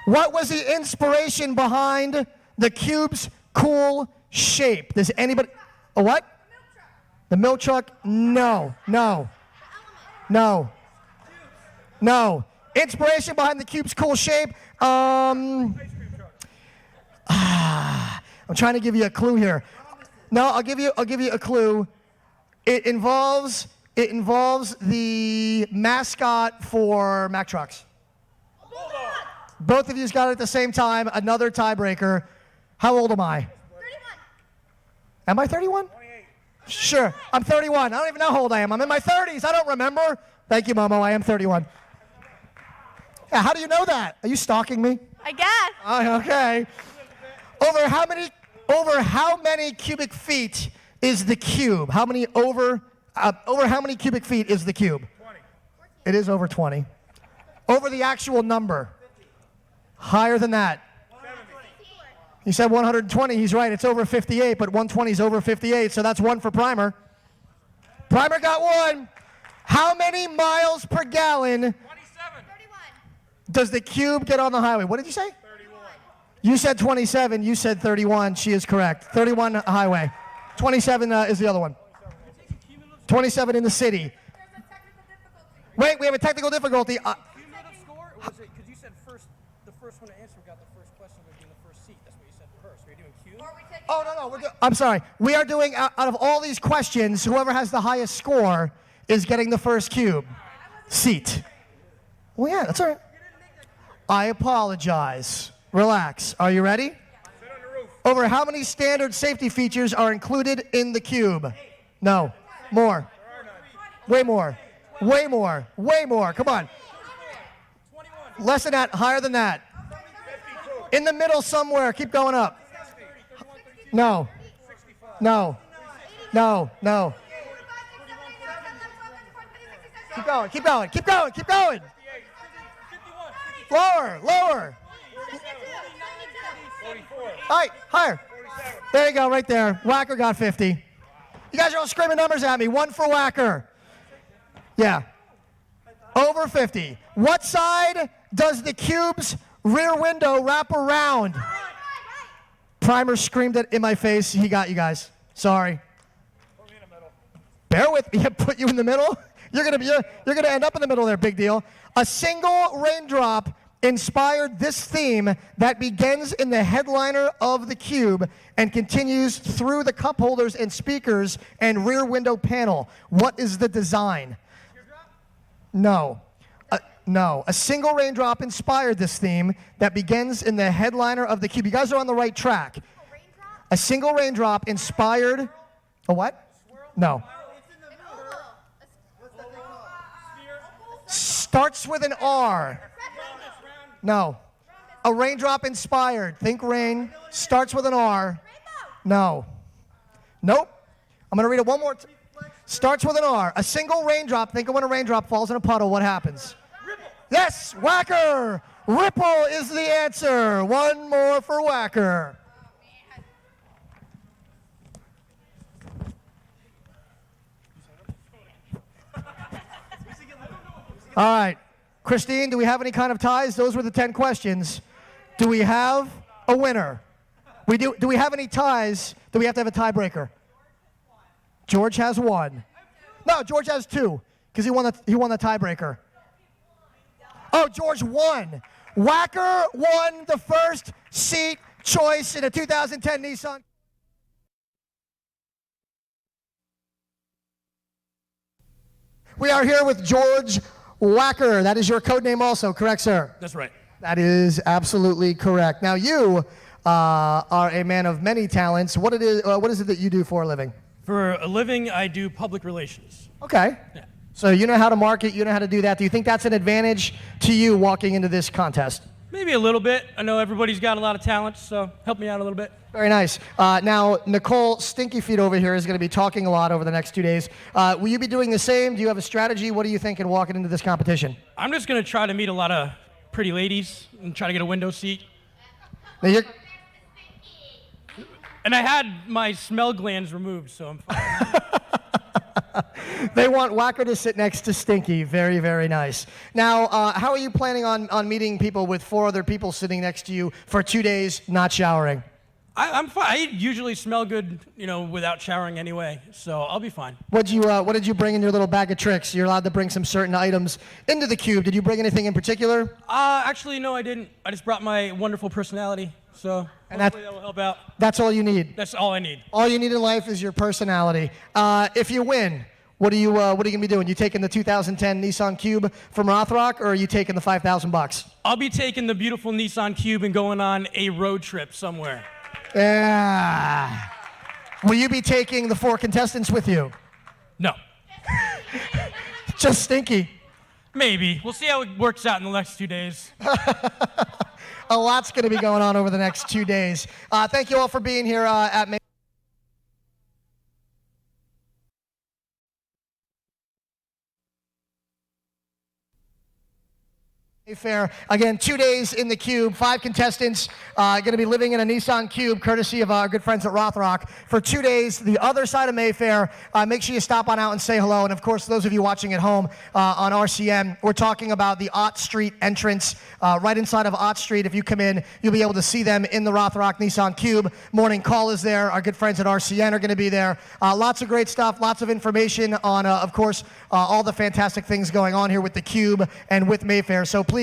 What was the inspiration behind the cube's cool shape? Does anybody? A what? The milk truck? No. Inspiration behind the cube's cool shape? I'm trying to give you a clue here. No, I'll give you a clue. It involves the mascot for Mack Trucks. Both of you got it at the same time. Another tiebreaker. How old am I? 31. Am I 31? 28. Sure. I'm 31. I don't even know how old I am. I'm in my 30s. I don't remember. Thank you, Momo. I am 31. Yeah, how do you know that? Are you stalking me? I guess. Okay. Over how many cubic feet is the cube? Over how many cubic feet is the cube? 20. It is over 20. Over the actual number. Higher than that. 70. He said 120. He's right. It's over 58, but 120 is over 58, so that's 1 for Primer. Primer got 1. How many miles per gallon 27. does the cube get on the highway? What did you say? 31. You said 27. You said 31. She is correct. 31 highway. 27 is the other one. 27 in the city. Wait, we have a technical difficulty. Cumulative score? Or was it, because you said the first one to answer got the first question would be in the first seat. That's what you said first. Are you doing cube? Oh, no. I'm sorry. We are doing, out of all these questions, whoever has the highest score is getting the first cube seat. Well, yeah, that's all right. I apologize. Relax. Are you ready? Sit on the roof. Over how many standard safety features are included in the cube? No. More. Way more. Come on. 21. Less than that. Higher than that. 52. In the middle somewhere. Keep going up. 30, 31, 32, No. 65. No. Keep going. 58. 51. Lower. 44. All right, higher. 47. There you go, right there. Whacker got 50. You guys are all screaming numbers at me. 1 for Whacker. Yeah. Over 50. What side does the cube's rear window wrap around? Primer screamed it in my face. He got you guys. Sorry. Put me in the middle. Bear with me. Put you in the middle. You're gonna end up in the middle there. Big deal. A single raindrop inspired this theme that begins in the headliner of the cube and continues through the cup holders and speakers and rear window panel. What is the design? No. No. A single raindrop inspired this theme that begins in the headliner of the cube. You guys are on the right track. A single raindrop inspired. A what? No. Starts with an R. No. A raindrop inspired. Think rain. Starts with an R. No. Nope. I'm going to read it one more time. Starts with an R. A single raindrop. Think of when a raindrop falls in a puddle. What happens? Ripple. Yes, Whacker. Ripple is the answer. One more for Whacker. All right. Christine, do we have any kind of ties? Those were the 10 questions. Do we have a winner? We do. Do we have any ties? Do we have to have a tiebreaker? George has 1. No, George has 2. Because he won the tiebreaker. Oh, George won. Wacker won the first seat choice in a 2010 Nissan. We are here with George Wacker. That is your code name also, correct, sir? That's right. That is absolutely correct. Now, you are a man of many talents. What is it that you do for a living? For a living, I do public relations. Okay. Yeah. So you know how to market, you know how to do that. Do you think that's an advantage to you walking into this contest? Maybe a little bit. I know everybody's got a lot of talents, so help me out a little bit. Very nice. Now, Nicole Stinky Feet over here is going to be talking a lot over the next 2 days. Will you be doing the same? Do you have a strategy? What are you thinking walking into this competition? I'm just going to try to meet a lot of pretty ladies and try to get a window seat. Now you're, And I had my smell glands removed, so I'm fine. They want Wacker to sit next to Stinky. Very, very nice. Now, how are you planning on meeting people with 4 other people sitting next to you for 2 days not showering? I'm fine. I usually smell good, without showering anyway, so I'll be fine. What did you bring in your little bag of tricks? You're allowed to bring some certain items into the cube. Did you bring anything in particular? Actually, no, I didn't. I just brought my wonderful personality, so hopefully that will help out. That's all you need? That's all I need. All you need in life is your personality. If you win, what are you going to be doing? You taking the 2010 Nissan Cube from Rothrock, or are you taking the $5,000? I'll be taking the beautiful Nissan Cube and going on a road trip somewhere. Yeah. Will you be taking the 4 contestants with you? No. Just Stinky. Maybe. We'll see how it works out in the next 2 days. A lot's going to be going on over the next 2 days. Thank you all for being here at Mayfair. Again, 2 days in the Cube, 5 contestants going to be living in a Nissan Cube, courtesy of our good friends at Rothrock, for 2 days, the other side of Mayfair. Make sure you stop on out and say hello. And of course, those of you watching at home on RCN, we're talking about the Ott Street entrance. Right inside of Ott Street, if you come in, you'll be able to see them in the Rothrock Nissan Cube. Morning Call is there. Our good friends at RCN are going to be there. Lots of great stuff, lots of information on, of course, all the fantastic things going on here with the Cube and with Mayfair. So please,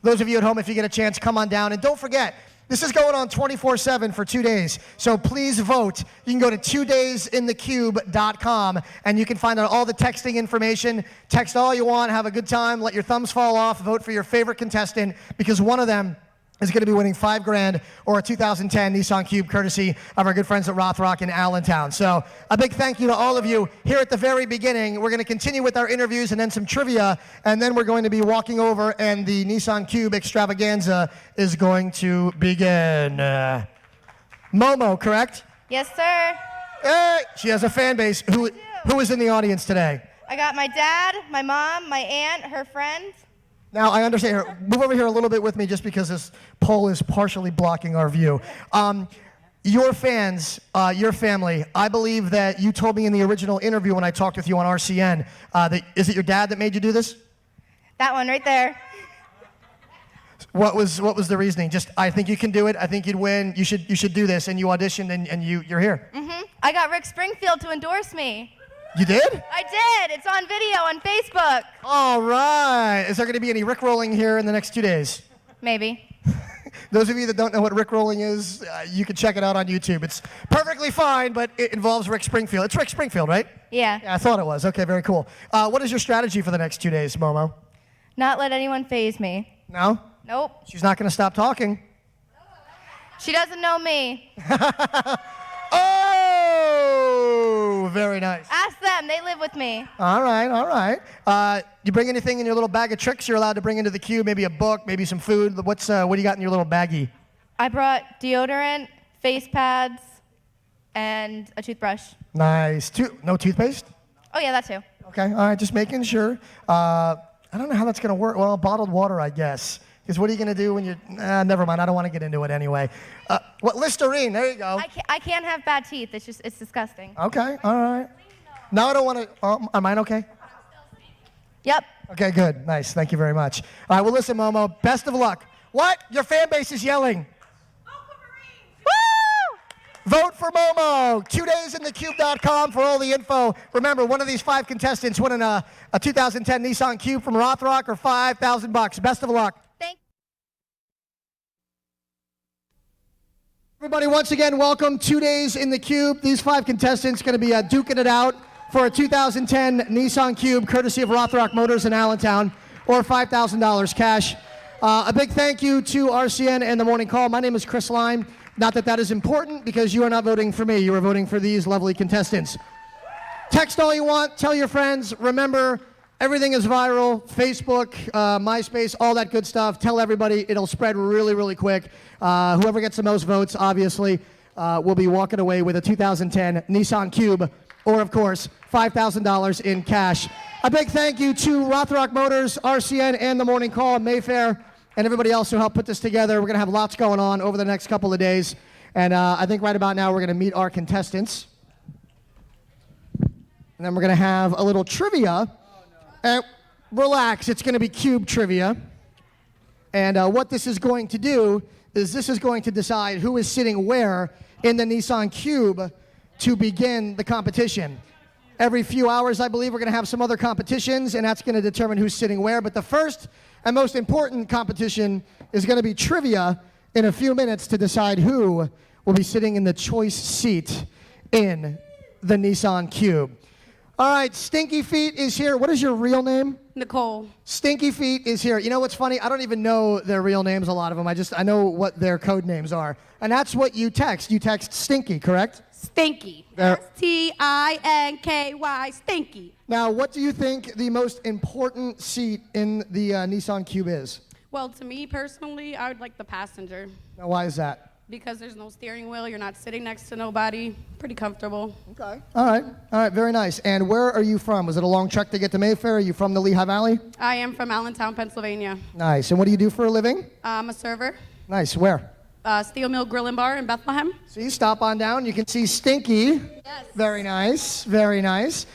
those of you at home, if you get a chance, come on down. And don't forget, this is going on 24/7 for 2 days. So please vote. You can go to 2daysinthecube.com and you can find out all the texting information. Text all you want, have a good time, let your thumbs fall off, vote for your favorite contestant, because one of them is going to be winning $5 grand or a 2010 Nissan Cube, courtesy of our good friends at Rothrock in Allentown. So a big thank you to all of you here at the very beginning. We're going to continue with our interviews and then some trivia, and then we're going to be walking over, and the Nissan Cube extravaganza is going to begin. Momo, correct? Yes, sir. Hey, she has a fan base. Who is in the audience today? I got my dad, my mom, my aunt, her friend. Now, I understand here. Move over here a little bit with me just because this pole is partially blocking our view. Your fans, your family, I believe that you told me in the original interview when I talked with you on RCN, is it your dad that made you do this? That one right there. What was the reasoning? Just, I think you can do it. I think you'd win. You should do this. And you auditioned and you're here. Mm-hmm. I got Rick Springfield to endorse me. You did? I did. It's on video on Facebook. All right. Is there going to be any Rickrolling here in the next 2 days? Maybe. Those of you that don't know what Rickrolling is, you can check it out on YouTube. It's perfectly fine, but it involves Rick Springfield. It's Rick Springfield, right? Yeah. Yeah, I thought it was. Okay, very cool. What is your strategy for the next 2 days, Momo? Not let anyone faze me. No? Nope. She's not going to stop talking. She doesn't know me. Oh, very nice. Ask them. They live with me. All right, all right. You bring anything in your little bag of tricks you're allowed to bring into the Cube? Maybe a book, maybe some food. What do you got in your little baggie? I brought deodorant, face pads, and a toothbrush. Nice. No toothpaste? Oh, yeah, that too. Okay, all right, just making sure. I don't know how that's going to work. Well, bottled water, I guess. Because what are you going to do when you're... never mind, I don't want to get into it anyway. Listerine, there you go. I can't have bad teeth. It's disgusting. Okay, all right. No, I don't want to... Am mine okay? Yep. Okay, good. Nice. Thank you very much. All right, well, listen, Momo, best of luck. What? Your fan base is yelling. Woo! Vote for Momo. 2daysinthecube.com for all the info. Remember, one of these 5 contestants winning a 2010 Nissan Cube from Rothrock or $5,000. Best of luck. Everybody, once again, welcome. 2 days in the Cube. These 5 contestants going to be duking it out for a 2010 Nissan Cube, courtesy of Rothrock Motors in Allentown, or $5,000 cash. A big thank you to RCN and The Morning Call. My name is Chris Line. Not that that is important, because you are not voting for me. You are voting for these lovely contestants. Text all you want. Tell your friends. Remember, everything is viral. Facebook, MySpace, all that good stuff. Tell everybody. It'll spread really, really quick. Whoever gets the most votes, obviously, will be walking away with a 2010 Nissan Cube, or, of course, $5,000 in cash. A big thank you to Rothrock Motors, RCN, and The Morning Call, Mayfair, and everybody else who helped put this together. We're going to have lots going on over the next couple of days. And I think right about now we're going to meet our contestants. And then we're going to have a little trivia. Relax, it's going to be Cube trivia. And what this is going to do is this is going to decide who is sitting where in the Nissan Cube to begin the competition. Every few hours, I believe, we're going to have some other competitions, and that's going to determine who's sitting where. But the first and most important competition is going to be trivia in a few minutes to decide who will be sitting in the choice seat in the Nissan Cube. All right, Stinky Feet is here. What is your real name? Nicole. Stinky Feet is here. You know what's funny? I don't even know their real names, a lot of them. I know what their code names are. And that's what you text. You text Stinky, correct? Stinky. S-T-I-N-K-Y, Stinky. Now, what do you think the most important seat in the Nissan Cube is? Well, to me personally, I would like the passenger. Now, why is that? Because there's no steering wheel, you're not sitting next to nobody. Pretty comfortable. Okay. All right, very nice. And where are you from? Was it a long trek to get to Mayfair? Are you from the Lehigh Valley? I am from Allentown, Pennsylvania. Nice. And what do you do for a living? I'm a server. Nice. Where? Steel Mill Grill and Bar in Bethlehem. See, stop on down. You can see Stinky. Yes. Very nice, very nice.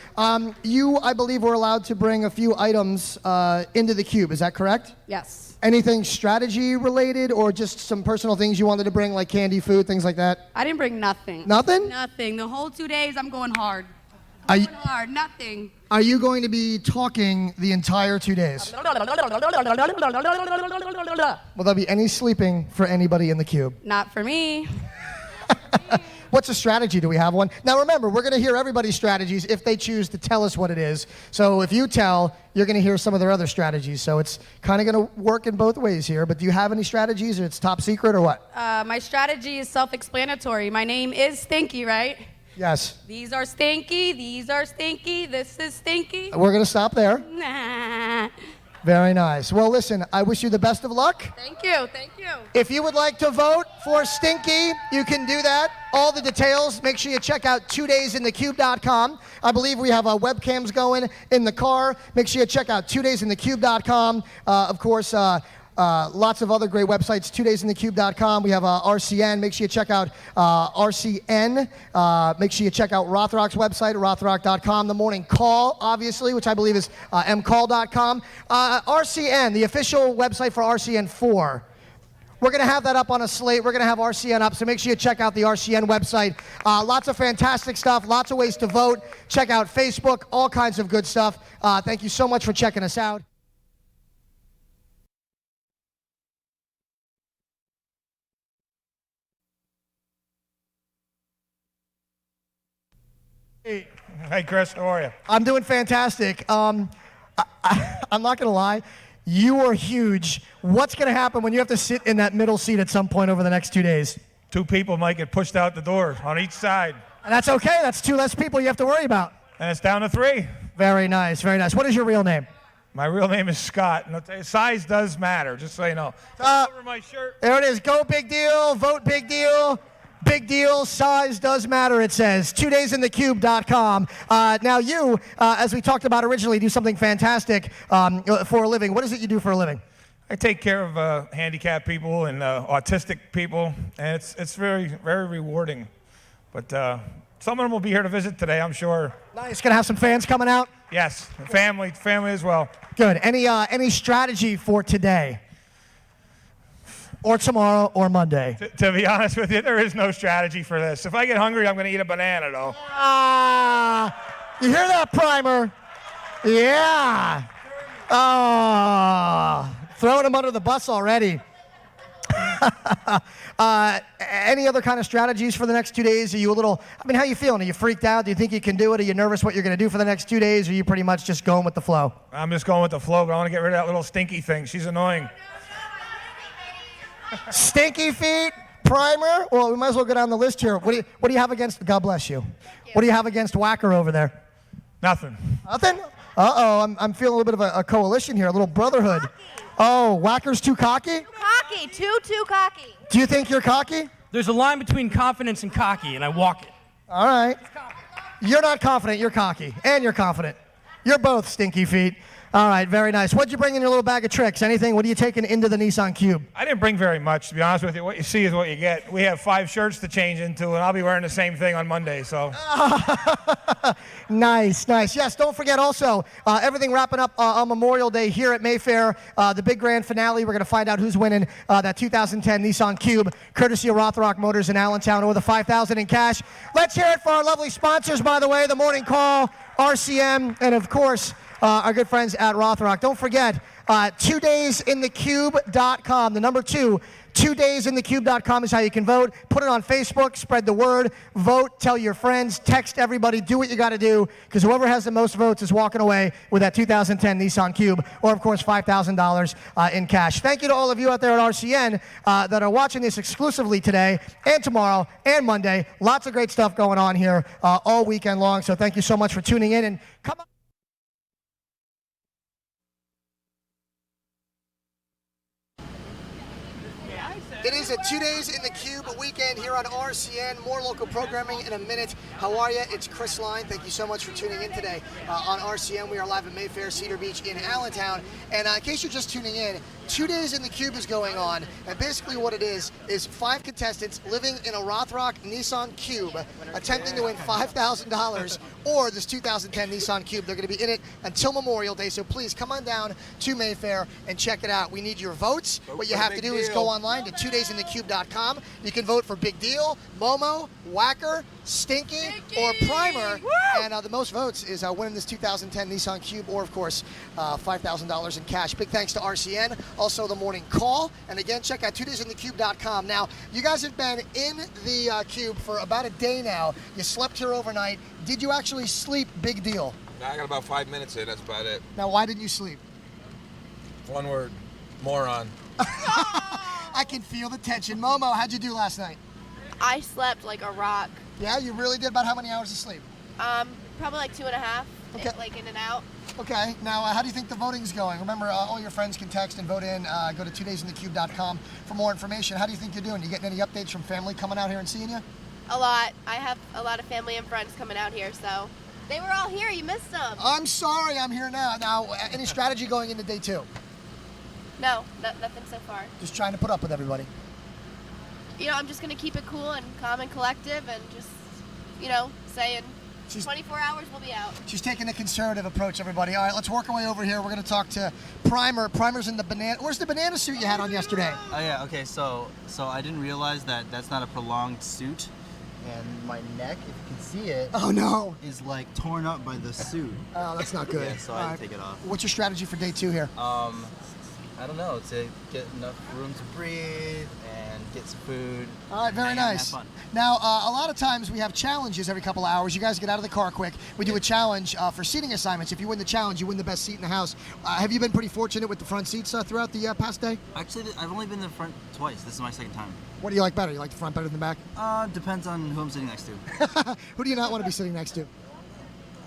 You, I believe, were allowed to bring a few items into the Cube. Is that correct? Yes. Anything strategy related, or just some personal things you wanted to bring, like candy, food, things like that? I didn't bring nothing. Nothing? Nothing. The whole 2 days, I'm going hard. Nothing. Are you going to be talking the entire 2 days? Will there be any sleeping for anybody in the Cube? Not for me. What's a strategy? Do we have one? Now remember, we're going to hear everybody's strategies if they choose to tell us what it is. So if you tell, you're going to hear some of their other strategies. So it's kind of going to work in both ways here. But do you have any strategies, or it's top secret, or what? My strategy is self-explanatory. My name is Stinky, right? Yes. These are Stinky. These are Stinky. This is Stinky. We're going to stop there. Nah. Very nice. Well, listen, I wish you the best of luck. Thank you. Thank you. If you would like to vote for Stinky, you can do that. All the details, make sure you check out 2daysinthecube.com. I believe we have webcams going in the car. Make sure you check out 2daysinthecube.com. Of course, lots of other great websites, 2daysinthecube.com. We have RCN. Make sure you check out RCN. Make sure you check out Rothrock's website, rothrock.com. The Morning Call, obviously, which I believe is mcall.com. RCN, the official website for RCN4. We're going to have that up on a slate. We're going to have RCN up, so make sure you check out the RCN website. Lots of fantastic stuff, lots of ways to vote. Check out Facebook, all kinds of good stuff. Thank you so much for checking us out. Hey, Chris, how are you? I'm doing fantastic. I'm not going to lie. You are huge. What's going to happen when you have to sit in that middle seat at some point over the next 2 days? 2 people might get pushed out the door on each side. And that's okay. That's 2 less people you have to worry about. And it's down to 3. Very nice, very nice. What is your real name? My real name is Scott. And I'll tell you, size does matter, just so you know. Over my shirt. There it is. Go big deal. Vote big deal. Big deal. Size does matter, it says. 2daysinthecube.com. Now you, as we talked about originally, do something fantastic for a living. What is it you do for a living? I take care of handicapped people and autistic people, and it's very, very rewarding. But some of them will be here to visit today, I'm sure. Nice. Gonna have some fans coming out? Yes, family as well. Good. Any strategy for today? or tomorrow or Monday? To be honest with you, there is no strategy for this. If I get hungry, I'm going to eat a banana, though. You hear that, Primer? Yeah. Throwing him under the bus already. Any other kind of strategies for the next 2 days? Are you a little, how you feeling? Are you freaked out? Do you think you can do it? Are you nervous what you're going to do for the next 2 days? Or are you pretty much just going with the flow? I'm just going with the flow, but I want to get rid of that little stinky thing. She's annoying. Stinky feet, Primer. Well, we might as well go down the list here. What do you have against, God bless you. What do you have against Whacker over there? Nothing. Nothing? Uh-oh, I'm feeling a little bit of a coalition here, a little brotherhood. Oh, Whacker's too cocky? Cocky, too cocky. Do you think you're cocky? There's a line between confidence and cocky, and I walk it. All right. You're not confident, you're cocky. And you're confident. You're both stinky feet. All right, very nice. What'd you bring in your little bag of tricks? Anything? What are you taking into the Nissan Cube? I didn't bring very much, to be honest with you. What you see is what you get. We have 5 shirts to change into, and I'll be wearing the same thing on Monday, so. Nice. Yes, don't forget also, everything wrapping up on Memorial Day here at Mayfair. The big grand finale, we're going to find out who's winning that 2010 Nissan Cube, courtesy of Rothrock Motors in Allentown, over the $5,000 in cash. Let's hear it for our lovely sponsors, by the way, the Morning Call, RCM, and of course, our good friends at Rothrock. Don't forget, 2daysinthecube.com, the number 2, 2daysinthecube.com is how you can vote. Put it on Facebook, spread the word, vote, tell your friends, text everybody, do what you got to do, because whoever has the most votes is walking away with that 2010 Nissan Cube, or of course $5,000 in cash. Thank you to all of you out there at RCN that are watching this exclusively today and tomorrow and Monday. Lots of great stuff going on here all weekend long, so thank you so much for tuning in, and come on. It is a 2 days in the Cube weekend here on RCN. More local programming in a minute. How are you? It's Chris Line. Thank you so much for tuning in today on RCN. We are live at Mayfair, Cedar Beach in Allentown. And in case you're just tuning in, 2 days in the Cube is going on. And basically what it is 5 contestants living in a Rothrock Nissan Cube attempting to win $5,000 or this 2010 Nissan Cube. They're going to be in it until Memorial Day. So please come on down to Mayfair and check it out. We need your votes. What you have to do is go online to 2daysinthecube.com. You can vote for Big Deal, Momo, Whacker, Stinky, or Primer. Woo! And the most votes is winning this 2010 Nissan Cube, or of course $5,000 in cash. Big thanks to RCN, also the Morning Call, and again check out 2daysinthecube.com. Now you guys have been in the Cube for about a day now. You slept here overnight. Did you actually sleep? Big Deal. I got about 5 minutes in. That's about it. Now why didn't you sleep? One word: moron. I can feel the tension. Momo, how'd you do last night? I slept like a rock. Yeah, you really did. About how many hours of sleep? Probably like 2.5. Okay. Like in and out. Okay. Now, how do you think the voting's going? Remember, all your friends can text and vote in. Go to 2daysinthecube.com for more information. How do you think you're doing? You getting any updates from family coming out here and seeing you? A lot. I have a lot of family and friends coming out here, so they were all here. You missed them. I'm sorry. I'm here now. Now, any strategy going into day 2? No, nothing so far. Just trying to put up with everybody. You know, I'm just going to keep it cool and calm and collective and just, saying 24 hours we'll be out. She's taking a conservative approach, everybody. All right, let's work our way over here. We're going to talk to Primer. Primer's in the banana. Where's the banana suit you had on yesterday? Oh, yeah, okay, so I didn't realize that that's not a prolonged suit. And my neck, if you can see it, oh no, is like torn up by the suit. Oh, that's not good. Yeah, so I had to take it off. What's your strategy for day 2 here? I don't know, to get enough room to breathe and get some food. All right, very nice. Have fun. Now, a lot of times we have challenges every couple of hours. You guys get out of the car quick. We do a challenge for seating assignments. If you win the challenge, you win the best seat in the house. Have you been pretty fortunate with the front seats throughout the past day? Actually, I've only been in the front twice. This is my second time. What do you like better? You like the front better than the back? Depends on who I'm sitting next to. Who do you not want to be sitting next to?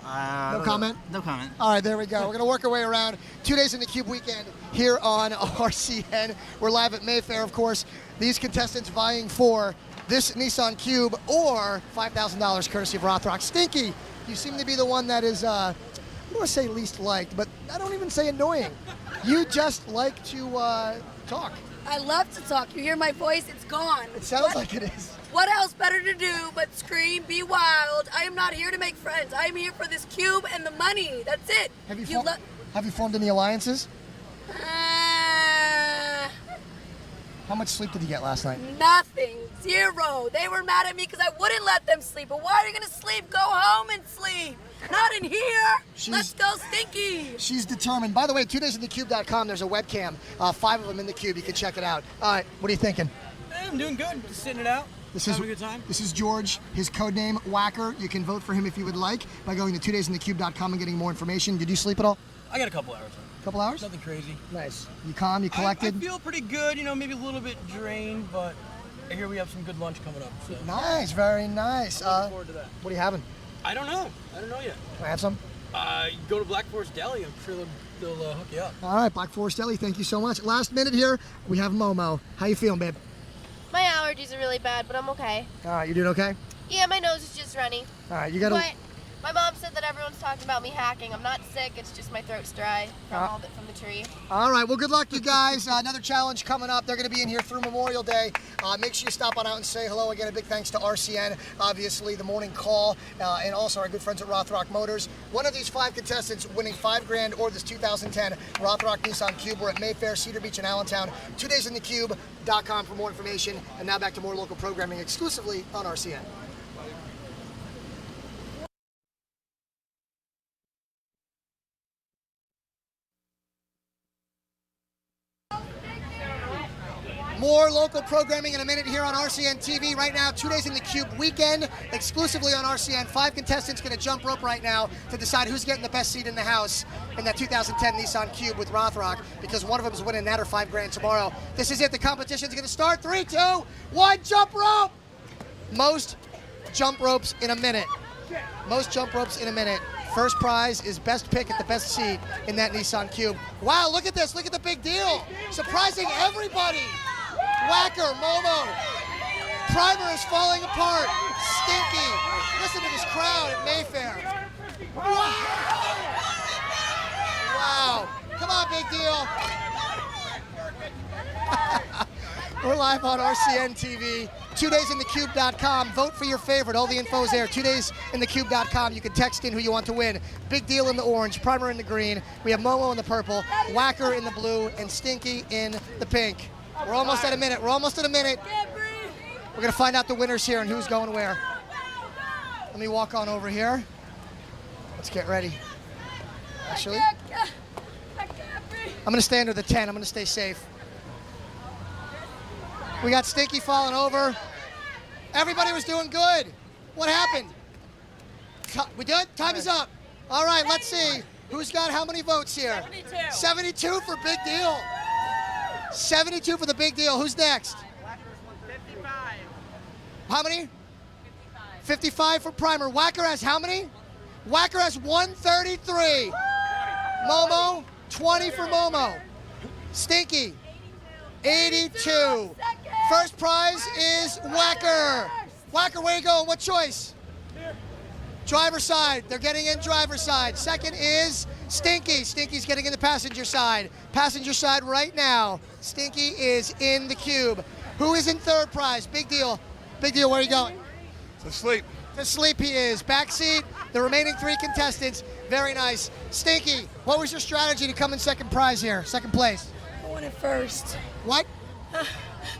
No comment? No comment. All right, there we go. We're going to work our way around 2 days in the Cube weekend here on RCN. We're live at Mayfair, of course. These contestants vying for this Nissan Cube or $5,000 courtesy of Rothrock. Stinky, you seem to be the one that is, I don't want to say least liked, but I don't even say annoying. You just like to talk. I love to talk. You hear my voice, it's gone. It sounds like it is. What else better to do but scream, be wild? I am not here to make friends. I am here for this cube and the money. That's it. Have you formed any alliances? How much sleep did you get last night? Nothing. 0. They were mad at me because I wouldn't let them sleep. But why are you going to sleep? Go home and sleep. Not in here. Let's go, Stinky. She's determined. By the way, 2daysinthecube.com, there's a webcam. 5 of them in the cube. You can check it out. All right, what are you thinking? I'm doing good. Just sitting it out. Having a good time. This is George. His code name, Whacker. You can vote for him if you would like by going to 2daysinthecube.com and getting more information. Did you sleep at all? I got a couple hours. Couple hours? Nothing crazy. Nice. You calm? You collected? I feel pretty good. You know, maybe a little bit drained, but I hear we have some good lunch coming up. So. Nice. Very nice. Looking forward to that. What are you having? I don't know. Yet. Can I have some? Go to Black Forest Deli. I'm sure they'll hook you up. All right, Black Forest Deli. Thank you so much. Last minute here. We have Momo. How you feeling, babe? My allergies are really bad, but I'm okay. All right, you doing okay? Yeah, my nose is just runny. All right, you got to... But my mom said that everyone's talking about me hacking. I'm not sick, it's just my throat's dry from the tree. All right, well, good luck, you guys. Another challenge coming up. They're going to be in here through Memorial Day. Make sure you stop on out and say hello. Again, a big thanks to RCN, obviously, the morning call, and also our good friends at Rothrock Motors. One of these 5 contestants winning $5,000 or this 2010 Rothrock Nissan Cube. We're at Mayfair, Cedar Beach, and Allentown. 2daysinthecube.com for more information. And now back to more local programming exclusively on RCN. More local programming in a minute here on RCN TV. Right now, 2 Days in the Cube weekend, exclusively on RCN. 5 contestants going to jump rope right now to decide who's getting the best seat in the house in that 2010 Nissan Cube with Rothrock, because one of them is winning that or $5,000 tomorrow. This is it. The competition's going to start. 3, 2, 1, jump rope! Most jump ropes in a minute. Most jump ropes in a minute. First prize is best pick at the best seat in that Nissan Cube. Wow, look at this. Look at the big deal. Surprising everybody. Whacker, Momo. Primer is falling apart. Stinky. Listen to this crowd at Mayfair. Wow. Wow. Come on, big deal. We're live on RCN TV. 2daysinthecube.com. Vote for your favorite. All the info is there. 2daysinthecube.com. You can text in who you want to win. Big deal in the orange, Primer in the green. We have Momo in the purple, Whacker in the blue, and Stinky in the pink. We're almost at a minute. We're going to find out the winners here and who's going where. Let me walk on over here. Let's get ready. Actually, I'm going to stay under the 10. I'm going to stay safe. We got Stinky falling over. Everybody was doing good. What happened? We good? Time is up. All right, let's see. Who's got how many votes here? 72. 72 for Big Deal. 72 for the Big Deal. Who's next? 55. How many? 55 for Primer. Whacker has how many? Whacker has 133. Momo, 20 for Momo. Stinky, 82. First prize is Whacker. Whacker, where you going? What choice? Driver's side. They're getting in driver's side. Second is Stinky. Stinky's getting in the passenger side. Passenger side right now. Stinky is in the cube. Who is in third prize? Big Deal. Big Deal, where are you going? To sleep. To sleep he is. Back seat, the remaining 3 contestants. Very nice. Stinky, what was your strategy to come in second prize here? Second place? I wanted first. What?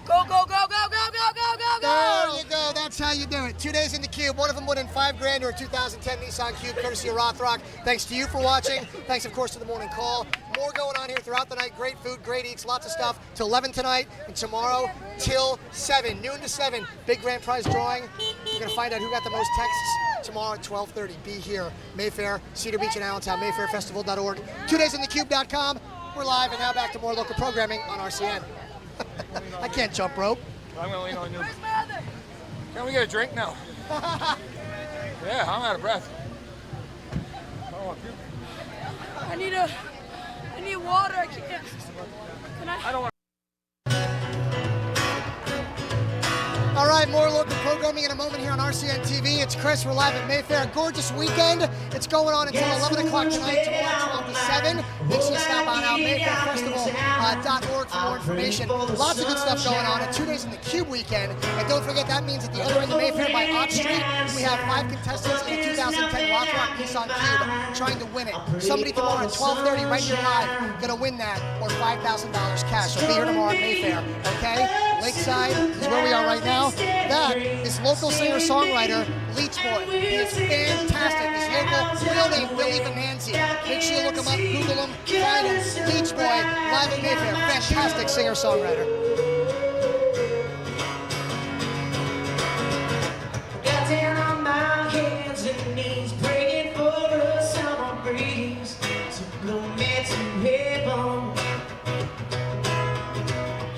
Go, go, go, go, go, go, go, go, go! There you go. That's how you do it. 2 days in the cube. One of them winning $5,000 or a 2010 Nissan Cube, courtesy of Rothrock. Thanks to you for watching. Thanks, of course, to the morning call. More going on here throughout the night. Great food, great eats, lots of stuff. Till 11 tonight and tomorrow till 7, noon to 7. Big grand prize drawing. We're going to find out who got the most texts tomorrow at 12:30. Be here. Mayfair, Cedar Beach, and Allentown. MayfairFestival.org. 2daysinthecube.com. We're live, and now back to more local programming on RCN. I can't jump rope. I'm going to lean on you. Can we get a drink now? Yeah, I'm out of breath. I need water. I can't. Can I don't want. All right, more local programming in a moment here on RCN TV. It's Chris. We're live at Mayfair. A gorgeous weekend. It's going on until 11 o'clock tonight, tomorrow 12 to 7. Make sure you stop on out. Mayfair Festival .org for more information. Lots of good stuff going on. And 2 days in the Cube weekend. And don't forget, that means at the other end of Mayfair by Ott Street, we have 5 contestants in the 2010 Rock Nissan Cube trying to win it. Somebody tomorrow at 12:30 right here live going to win that, or $5,000 cash. So be here tomorrow at Mayfair, okay? Lakeside is where we are right now. That is local singer-songwriter Leech Boy. He is fantastic. He's local, real name Billy Venanzi. Make sure you look him up, Google him, find him. Leech Boy, live at Mayfair. Fantastic singer-songwriter. Got down on my hands and knees, praying for a summer breeze to blow me to heaven.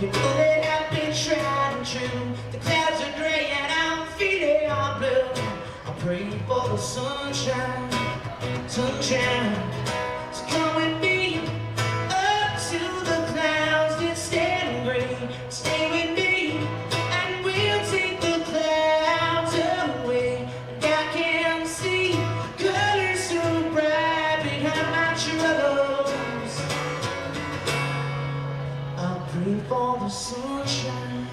You know that I've been trying and true. The clouds are gray and I'm feeling all blue. I'm praying for the sunshine, sunshine. So come with me up to the clouds that stand green. Stay with me and we'll take the clouds away. And I can see colors so bright behind my troubles. I pray for the sunshine,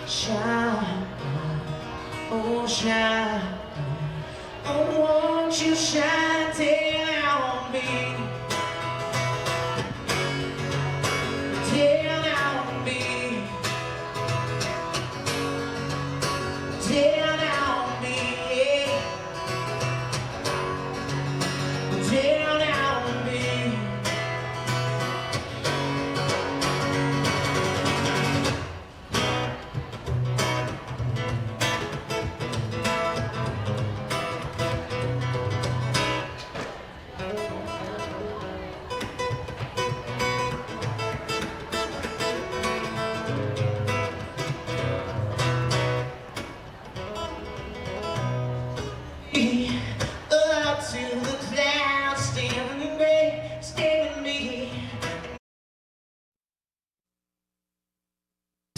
shine, oh shine, oh won't you shine down on me, down on me, down on me, down on me. Up to the clouds, stand with me.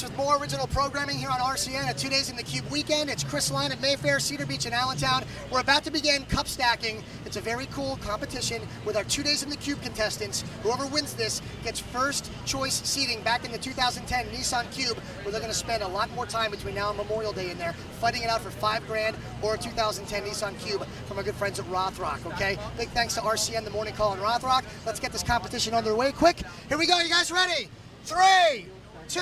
With more original programming here on RCN at 2 days in the Cube weekend. It's Chris Line at Mayfair, Cedar Beach, and Allentown. We're about to begin cup stacking. It's a very cool competition with our 2 days in the Cube contestants. Whoever wins this gets first choice seating back in the 2010 Nissan Cube, where they're going to spend a lot more time between now and Memorial Day in there, fighting it out for $5,000 or a 2010 Nissan Cube from our good friends at Rothrock, okay? Big thanks to RCN, the Morning Call, and Rothrock. Let's get this competition underway quick. Here we go. You guys ready? 3, 2,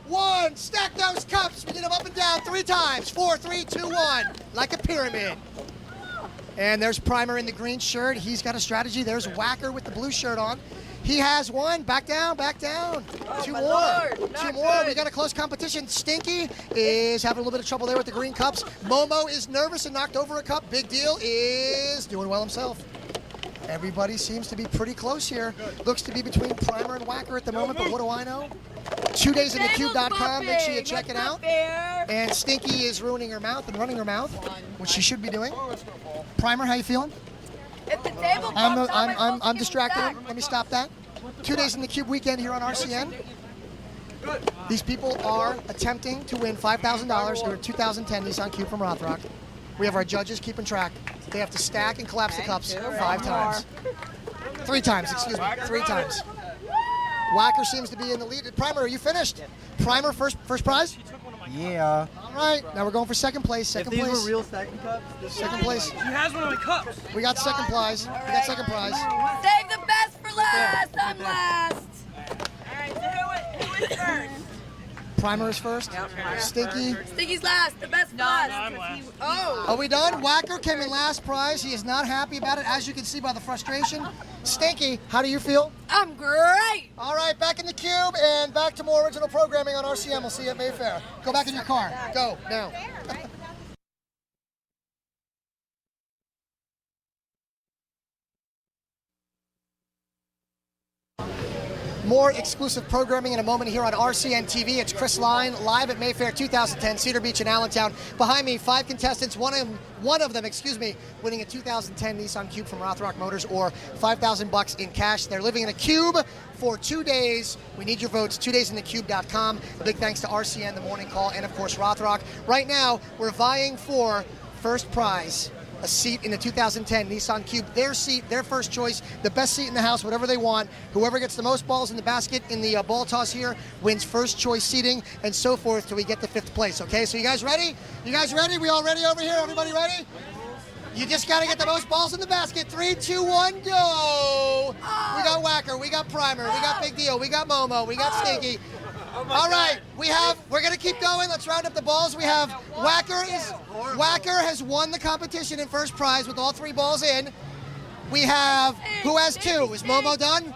1, stack those cups. We get them up and down 3 times. 4, 3, 2, 1, like a pyramid. And there's Primer in the green shirt. He's got a strategy. There's Whacker with the blue shirt on. He has one. Back down, back down. Oh, 2 my more. Lord, 2 not more. good. We got a close competition. Stinky is having a little bit of trouble there with the green cups. Momo is nervous and knocked over a cup. Big Deal is doing well himself. Everybody seems to be pretty close here. Looks to be between Primer and Whacker at the moment, but what do I know? 2daysinthecube.com. Make sure you check it out. And Stinky is ruining her mouth and running her mouth, which she should be doing. Primer, how you feeling? If the table I'm distracted. Let me stop that. 2 days in the Cube weekend here on RCN. These people are attempting to win $5,000 or a 2010 Nissan Cube from Rothrock. We have our judges keeping track. They have to stack and collapse the cups 5 times. 3 times, excuse me. 3 times. Whacker seems to be in the lead. Primer, are you finished? Primer, first prize? Yeah. All right, now we're going for second place. If these were real stacking cups, Second place. He has one of my cups. We got second prize. We got second prize. Save the best for last. I'm last. All right, so who is first? Primer is first. Stinky. Stinky's last. The best last. I'm last. Oh. Are we done? Whacker came in last prize. He is not happy about it, as you can see by the frustration. Stinky, how do you feel? I'm great. All right, back in the Cube and back to more original programming on RCM. We'll see you at Mayfair. Go back in your car. Go, now. More exclusive programming in a moment here on RCN TV. It's Chris Line, live at Mayfair 2010, Cedar Beach in Allentown. Behind me, 5 contestants, one of them, winning a 2010 Nissan Cube from Rothrock Motors or $5,000 in cash. They're living in a Cube for 2 days. We need your votes, 2daysinthecube.com. A big thanks to RCN, The Morning Call, and of course Rothrock. Right now, we're vying for first prize, a a seat in the 2010 Nissan Cube. Their seat, their first choice, the best seat in the house, whatever they want. Whoever gets the most balls in the basket in the ball toss here wins first choice seating, and so forth till we get to 5th place, okay? So you guys ready? You guys ready? We all ready over here? Everybody ready? You just got to get the most balls in the basket. 3, 2, 1, go! We got Whacker, we got Primer, we got Big Deal, we got Momo, we got Stinky. All right, we're gonna keep going. Let's round up the balls. We have Whacker has won the competition in first prize with all 3 balls in. We have, who has 2? Is Momo done?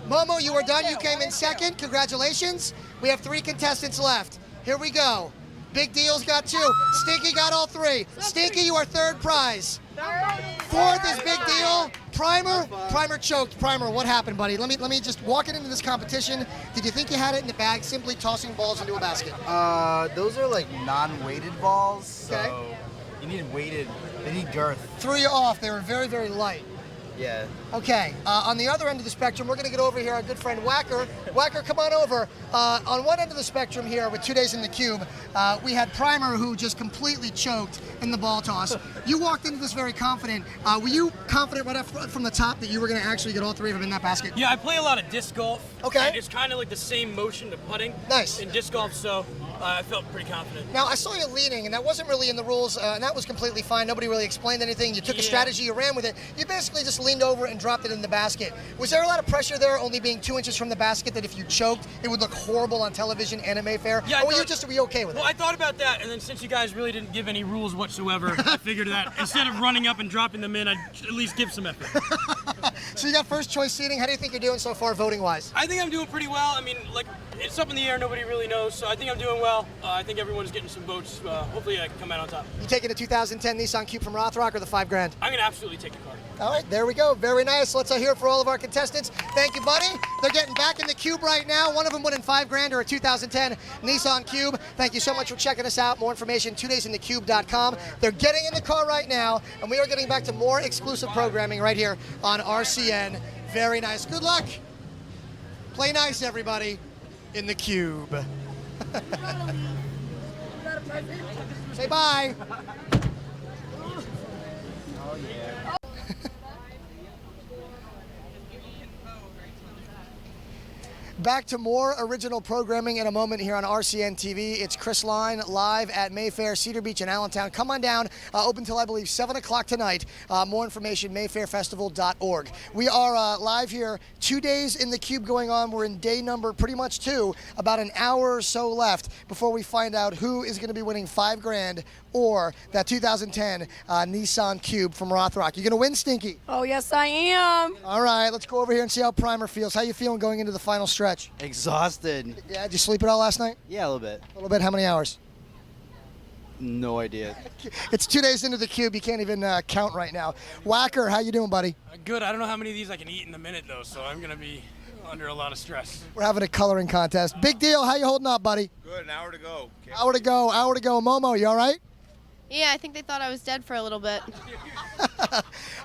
Momo, you are done. You came in second. Congratulations. We have 3 contestants left. Here we go. Big Deal's got 2. Stinky got all 3. Stinky, you are 3rd prize. 4th is Big Deal. Primer choked. Primer, what happened, buddy? Let me just walk into this competition. Did you think you had it in the bag, simply tossing balls into a basket? Those are like non-weighted balls, so Okay. you need weighted. They need girth. Threw you off. They were very, very light. Yeah. Okay, on the other end of the spectrum, we're going to get over here our good friend Whacker. Whacker, come on over. On one end of the spectrum here with 2 days in the cube, we had Primer, who just completely choked in the ball toss. You walked into this very confident. Were you confident right up from the top that you were going to actually get all 3 of them in that basket? Yeah, I play a lot of disc golf. Okay. And it's kind of like the same motion to putting. Nice. In disc golf, so I felt pretty confident. Now, I saw you leaning, and that wasn't really in the rules, and that was completely fine. Nobody really explained anything. You took a strategy, you ran with it. You basically just leaned over and dropped it in the basket. Was there a lot of pressure there, only being 2 inches from the basket, that if you choked, it would look horrible on television and at Mayfair? Yeah, or were you okay with it? Well, I thought about that, and then since you guys really didn't give any rules whatsoever, I figured that instead of running up and dropping them in, I'd at least give some effort. So you got first choice seating. How do you think you're doing so far, voting-wise? I think I'm doing pretty well. I mean, like, it's up in the air. Nobody really knows, so I think I'm doing well. I think everyone's getting some votes. Hopefully I can come out on top. You taking a 2010 Nissan Cube from Rothrock or the $5 grand? I'm going to absolutely take the car. All right, there we go. Very nice. Let's hear it for all of our contestants. Thank you, buddy. They're getting back in the cube right now. One of them winning $5 grand or a 2010 Nissan Cube. Thank you so much for checking us out. More information, 2daysinthecube.com. They're getting in the car right now, and we are getting back to more exclusive programming right here on RCN. Very nice. Good luck. Play nice, everybody, in the cube. Say bye. Back to more original programming in a moment here on RCN TV. It's Chris Line live at Mayfair, Cedar Beach, and Allentown. Come on down, open till I believe 7 o'clock tonight. More information, mayfairfestival.org. We are live here, 2 days in the cube going on. We're in day number pretty much 2, about an hour or so left before we find out who is going to be winning $5 grand or that 2010 Nissan Cube from Rothrock. You going to win, Stinky? Oh, yes, I am. All right, let's go over here and see how Primer feels. How you feeling going into the final stretch? Exhausted. Yeah, did you sleep it all last night? Yeah, a little bit. A little bit. How many hours? No idea. It's 2 days into the cube. You can't even count right now. Whacker, how you doing, buddy? Good. I don't know how many of these I can eat in a minute, though, so I'm going to be under a lot of stress. We're having a coloring contest. Big Deal. How you holding up, buddy? Good, an hour to go. Hour to go. Hour to go. Momo, you all right? Yeah, I think they thought I was dead for a little bit.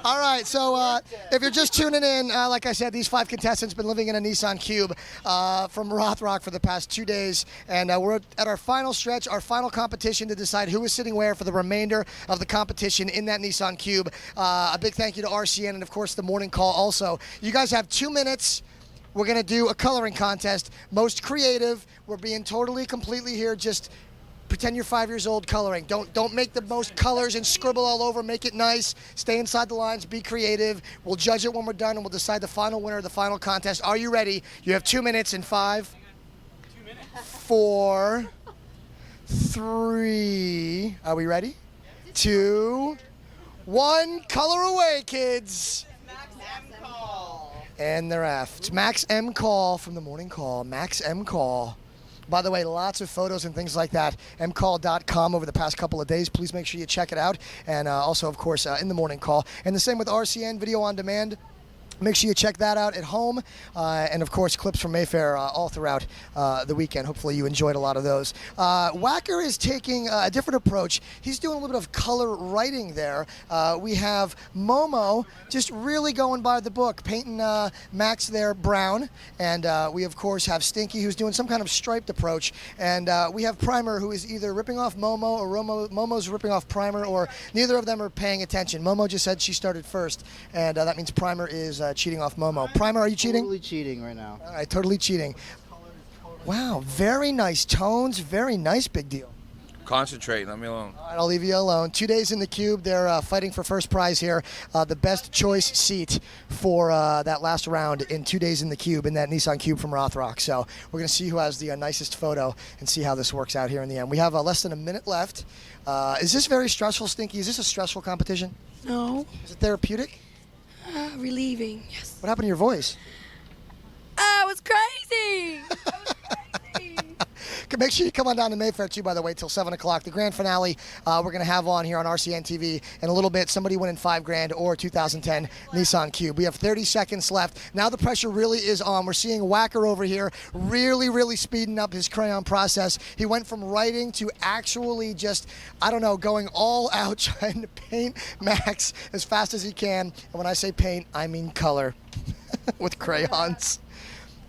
All right, so if you're just tuning in, like I said, these 5 contestants been living in a Nissan Cube from Rothrock for the past 2 days, and we're at our final stretch, our final competition to decide who is sitting where for the remainder of the competition in that Nissan Cube. A big thank you to RCN and, of course, the morning call also. You guys have 2 minutes. We're going to do a coloring contest. Most creative. We're being totally, completely here, just pretend you're 5 years old coloring. Don't make the most colors and scribble all over. Make it nice. Stay inside the lines. Be creative. We'll judge it when we're done, and we'll decide the final winner of the final contest. Are you ready? You have 2 minutes in 5, 4, 3. Are we ready? 2, 1. Color away, kids. And they're F. It's Max M. Call from the morning call. Max M. Call. By the way, lots of photos and things like that. mcall.com over the past couple of days. Please make sure you check it out. And also, of course, in the morning call. And the same with RCN, video on demand. Make sure you check that out at home, and of course clips from Mayfair all throughout the weekend. Hopefully you enjoyed a lot of those. Wacker is taking a different approach. He's doing a little bit of color writing there. We have Momo just really going by the book, painting Max there brown, and we of course have Stinky who's doing some kind of striped approach, and we have Primer who is either ripping off Momo or Momo's ripping off Primer, or neither of them are paying attention. Momo just said she started first, and that means Primer is cheating off Momo. Primer, are you cheating? Totally cheating right now. All right, totally cheating. Wow, very nice tones, very nice, Big Deal. Concentrate, let me alone. All right, I'll leave you alone. 2 days in the Cube. They're fighting for first prize here. The best choice seat for that last round in 2 days in the Cube in that Nissan Cube from Rothrock. So we're going to see who has the nicest photo and see how this works out here in the end. We have less than a minute left. Is this very stressful, Stinky? Is this a stressful competition? No. Is it therapeutic? Relieving, yes. What happened to your voice? I was crazy. Make sure you come on down to Mayfair, too, by the way, till 7 o'clock. The grand finale we're going to have on here on RCN TV in a little bit. Somebody winning $5,000 or 2010 Nissan Cube. We have 30 seconds left. Now the pressure really is on. We're seeing Wacker over here really speeding up his crayon process. He went from writing to actually just, I don't know, going all out trying to paint Max as fast as he can. And when I say paint, I mean color with crayons.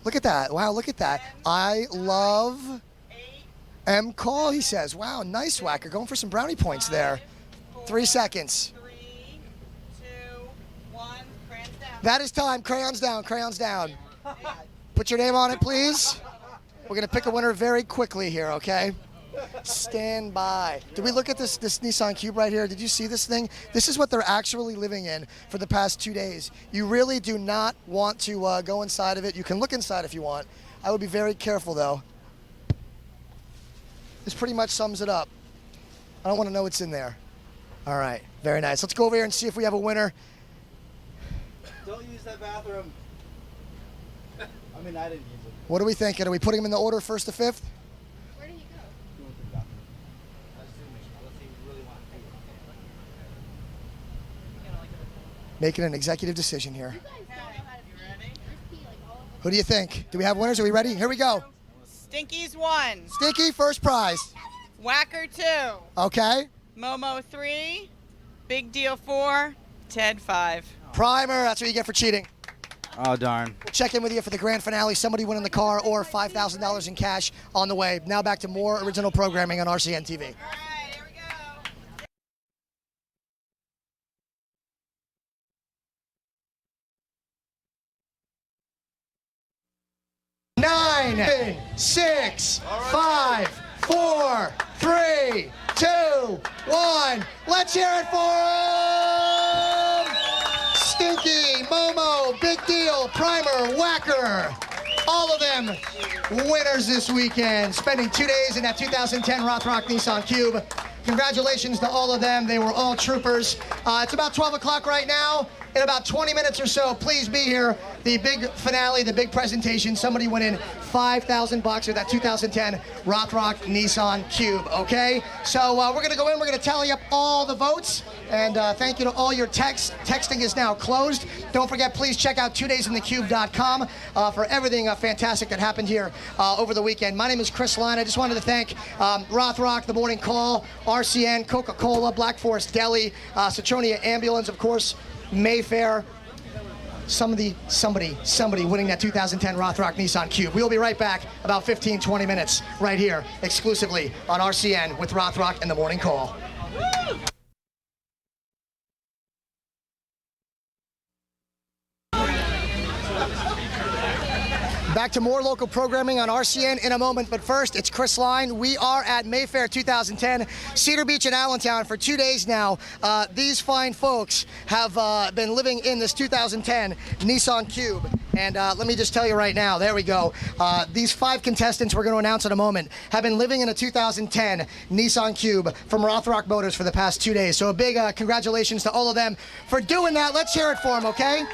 Look at that. Wow, look at that. I love M-Call, he says. Wow, nice, Wacker. Going for some brownie points there. 3 seconds. 3, 2, 1, crayons down. That is time. Crayons down, crayons down. Put your name on it, please. We're going to pick a winner very quickly here, okay? Stand by. Did we look at this Nissan Cube right here? Did you see this thing? This is what they're actually living in for the past 2 days. You really do not want to go inside of it. You can look inside if you want. I would be very careful, though. This pretty much sums it up. I don't want to know what's in there. All right, very nice. Let's go over here and see if we have a winner. Don't use that bathroom. I mean, I didn't use it. What are we thinking? Are we putting him in the order first to fifth? Where did he go? He went to the bathroom. Assuming, unless he really wants to. Making an executive decision here. You guys don't know how to pee. Just pee like all of them. Who do you think? Do we have winners? Are we ready? Here we go. Stinky's 1. Stinky, first prize. Wacker 2. Okay. Momo 3. Big Deal 4. Ted 5. Primer, that's what you get for cheating. Oh, darn. We'll check in with you for the grand finale. Somebody winning the car or $5,000 in cash on the way. Now back to more original programming on RCN TV. Nine, 6, 5, 4, 3, 2, 1. Let's hear it for him! Stinky, Momo, Big Deal, Primer, Wacker. All of them winners this weekend, spending 2 days in that 2010 Rothrock Nissan Cube. Congratulations to all of them. They were all troopers. It's about 12 o'clock right now. In about 20 minutes or so, please be here. The big finale, the big presentation. Somebody went in $5,000 with that 2010 Rothrock Nissan Cube, okay? So we're going to go in. We're going to tally up all the votes. And thank you to all your texts. Texting is now closed. Don't forget, please check out 2daysinthecube.com for everything fantastic that happened here over the weekend. My name is Chris Line. I just wanted to thank Rothrock, The Morning Call, RCN, Coca-Cola, Black Forest Deli, Citronia Ambulance, of course, Mayfair. Somebody winning that 2010 Rothrock Nissan Cube. We'll be right back about 15, 20 minutes right here exclusively on RCN with Rothrock and The Morning Call. Woo! Back to more local programming on RCN in a moment, but first, it's Chris Line. We are at Mayfair 2010, Cedar Beach and Allentown for 2 days now. These fine folks have been living in this 2010 Nissan Cube. And let me just tell you right now, there we go. These 5 contestants we're going to announce in a moment have been living in a 2010 Nissan Cube from Rothrock Motors for the past 2 days. So a big congratulations to all of them for doing that. Let's hear it for them, okay?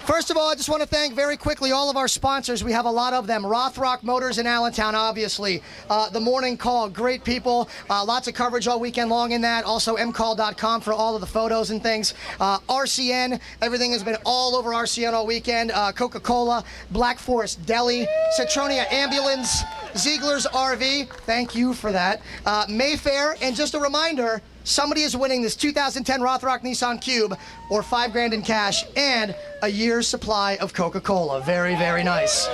First of all, I just want to thank very quickly all of our sponsors. We have a lot of them. Rothrock Motors in Allentown, obviously. The Morning Call, great people. Lots of coverage all weekend long in that. Also, mcall.com for all of the photos and things. RCN, everything has been all over RCN all weekend. Coca-Cola, Black Forest Deli, Citronia Ambulance, Ziegler's RV. Thank you for that. Mayfair, and just a reminder, somebody is winning this 2010 Rothrock Nissan Cube, or $5,000 in cash, and a year's supply of Coca-Cola. Very, very nice.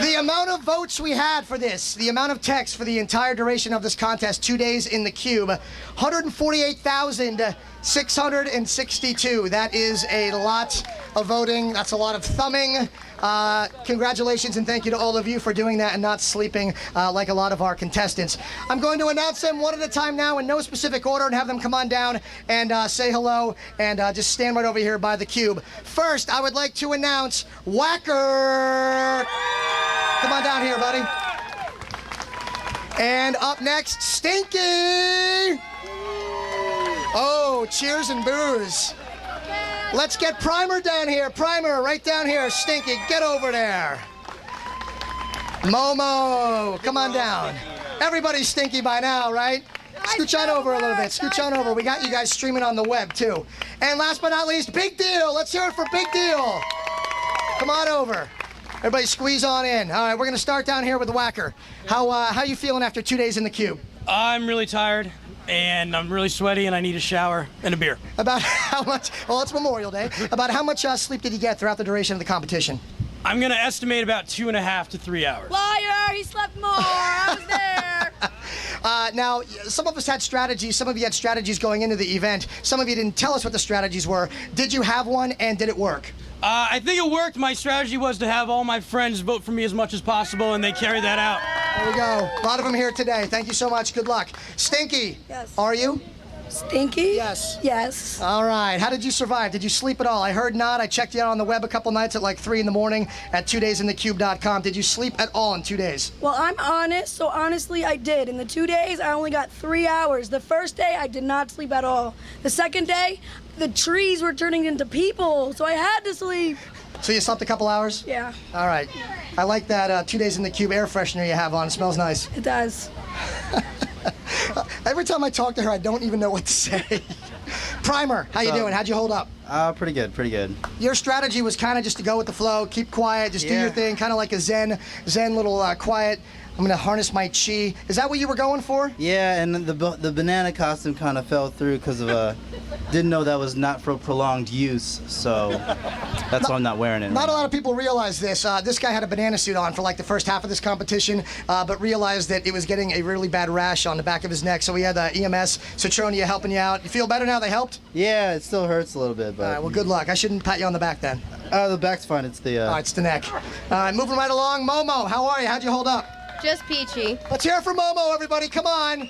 The amount of votes we had for this, the amount of texts for the entire duration of this contest, 2 days in the Cube, 148,662. That is a lot of voting. That's a lot of thumbing. Congratulations and thank you to all of you for doing that and not sleeping like a lot of our contestants. I'm going to announce them one at a time now in no specific order and have them come on down and say hello and just stand right over here by the Cube. First, I would like to announce Whacker. Come on down here, buddy. And up next, Stinky. Oh, cheers and booze. Let's get Primer down here. Primer, right down here. Stinky, get over there. Momo, come on down. Everybody's stinky by now, right? Scooch on over a little bit. Scooch on over. We got you guys streaming on the web, too. And last but not least, Big Deal. Let's hear it for Big Deal. Come on over. Everybody squeeze on in. All right, we're going to start down here with the Whacker. How you feeling after 2 days in the Cube? I'm really tired, and I'm really sweaty, and I need a shower and a beer. About how much, well, it's Memorial Day. About how much sleep did you get throughout the duration of the competition? I'm going to estimate about 2.5 to 3 hours. Liar, he slept more. I was there. Now, some of us had strategies. Some of you had strategies going into the event. Some of you didn't tell us what the strategies were. Did you have one, and did it work? I think it worked. My strategy was to have all my friends vote for me as much as possible, and they carried that out. There we go. A lot of them here today. Thank you so much. Good luck. Stinky. Yes. Are you? Stinky? Yes. Yes. All right. How did you survive? Did you sleep at all? I heard not. I checked you out on the web a couple nights at like 3 in the morning at 2daysinthecube.com. Did you sleep at all in 2 days? Well, I'm honest, so honestly, I did. In the 2 days, I only got 3 hours. The first day, I did not sleep at all. The second day, the trees were turning into people, so I had to sleep. So you slept a couple hours? Yeah. All right. I like that 2 days in the Cube air freshener you have on. It smells nice. It does. Every time I talk to her, I don't even know what to say. Primer, how you doing? How'd you hold up? Pretty good, pretty good. Your strategy was kind of just to go with the flow, keep quiet, just do your thing, kind of like a zen little quiet. I'm gonna harness my chi. Is that what you were going for? Yeah, and the banana costume kind of fell through because of didn't know that was not for prolonged use, so that's why I'm not wearing it. Not a lot of people realize this. This guy had a banana suit on for like the first half of this competition, but realized that it was getting a really bad rash on the back of his neck. So we had EMS, Citronia helping you out. You feel better now? They helped? Yeah, it still hurts a little bit, but. All right, well, good luck. I shouldn't pat you on the back then. The back's fine. It's the. It's the neck. All right, moving right along. Momo, how are you? How'd you hold up? Just peachy. Let's hear it for Momo, everybody. Come on.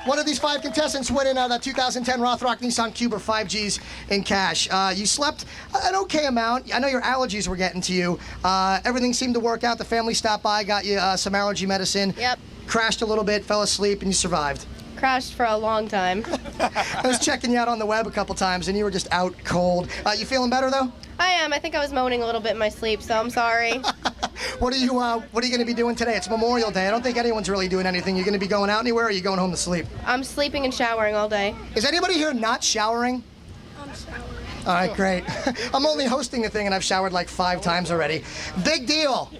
One of these 5 contestants winning that 2010 Rothrock Nissan Cube or 5Gs in cash. You slept an okay amount. I know your allergies were getting to you. Everything seemed to work out. The family stopped by, got you some allergy medicine. Yep. Crashed a little bit, fell asleep, and you survived. Crashed for a long time. I was checking you out on the web a couple times, and you were just out cold. You feeling better, though? I am. I think I was moaning a little bit in my sleep, so I'm sorry. What are you going to be doing today? It's Memorial Day. I don't think anyone's really doing anything. You going to be going out anywhere, or are you going home to sleep? I'm sleeping and showering all day. Is anybody here not showering? I'm showering. All right, great. I'm only hosting the thing, and I've showered like 5 times already. Big Deal.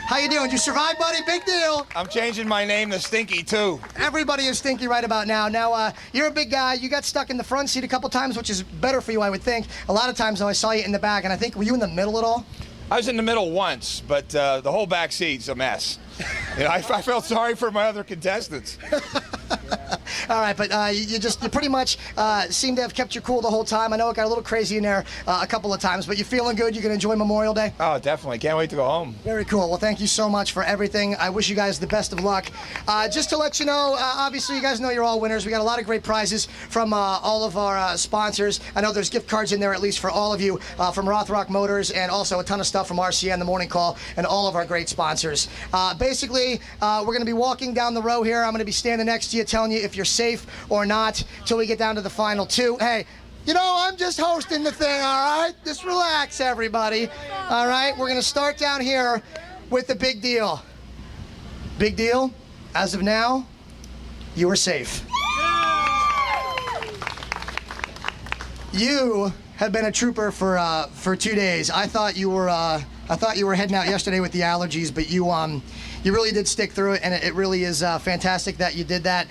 How you doing? Did you survive, buddy? Big deal. I'm changing my name to Stinky, too. Everybody is Stinky right about now. Now, you're a big guy. You got stuck in the front seat a couple times, which is better for you, I would think. A lot of times, though, I saw you in the back, and I think, were you in the middle at all? I was in the middle once, but the whole back seat's a mess. You know, I felt sorry for my other contestants. All right, but you pretty much seem to have kept your cool the whole time. I know it got a little crazy in there a couple of times, but you feeling good? You can enjoy Memorial Day? Oh, definitely. Can't wait to go home. Very cool. Well, thank you so much for everything. I wish you guys the best of luck. Just to let you know, obviously, you guys know you're all winners. We got a lot of great prizes from all of our sponsors. I know there's gift cards in there, at least for all of you, from Rothrock Motors, and also a ton of stuff from RCN, The Morning Call, and all of our great sponsors. Basically, we're going to be walking down the row here. I'm going to be standing next to you, telling you if you're safe or not, till we get down to the final 2. Hey, You know, I'm just hosting the thing, all right? Just relax, everybody. All right, we're going to start down here with the big deal. Big deal, as of now, you are safe. You have been a trooper for 2 days. I thought you were heading out yesterday with the allergies, but you really did stick through it, and it really is fantastic that you did that.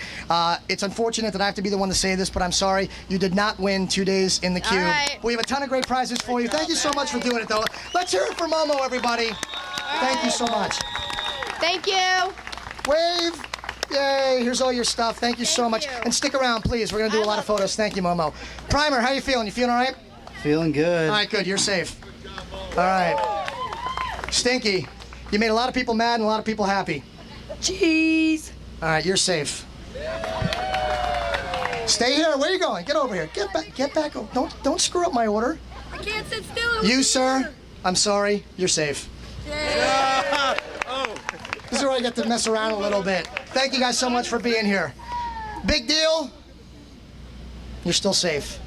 It's unfortunate that I have to be the one to say this, but I'm sorry. You did not win 2 days in the cube. right. We have a ton of great prizes for you. Thank you so much for doing it, though. Let's hear it for Momo, everybody. Thank you so much. Thank you. Wave. Yay, here's all your stuff. Thank you so much. And stick around, please. We're going to do a lot of photos. Thank you, Momo. Primer, how you feeling? You feeling all right? Feeling good. All right, good. You're safe. All right. Stinky, you made a lot of people mad and a lot of people happy. Jeez. All right, you're safe. Stay here. Where are you going? Get over here. Get back. Get back. Don't screw up my order. I can't sit still. You, sir, I'm sorry. You're safe. This is where I get to mess around a little bit. Thank you guys so much for being here. Big deal. You're still safe.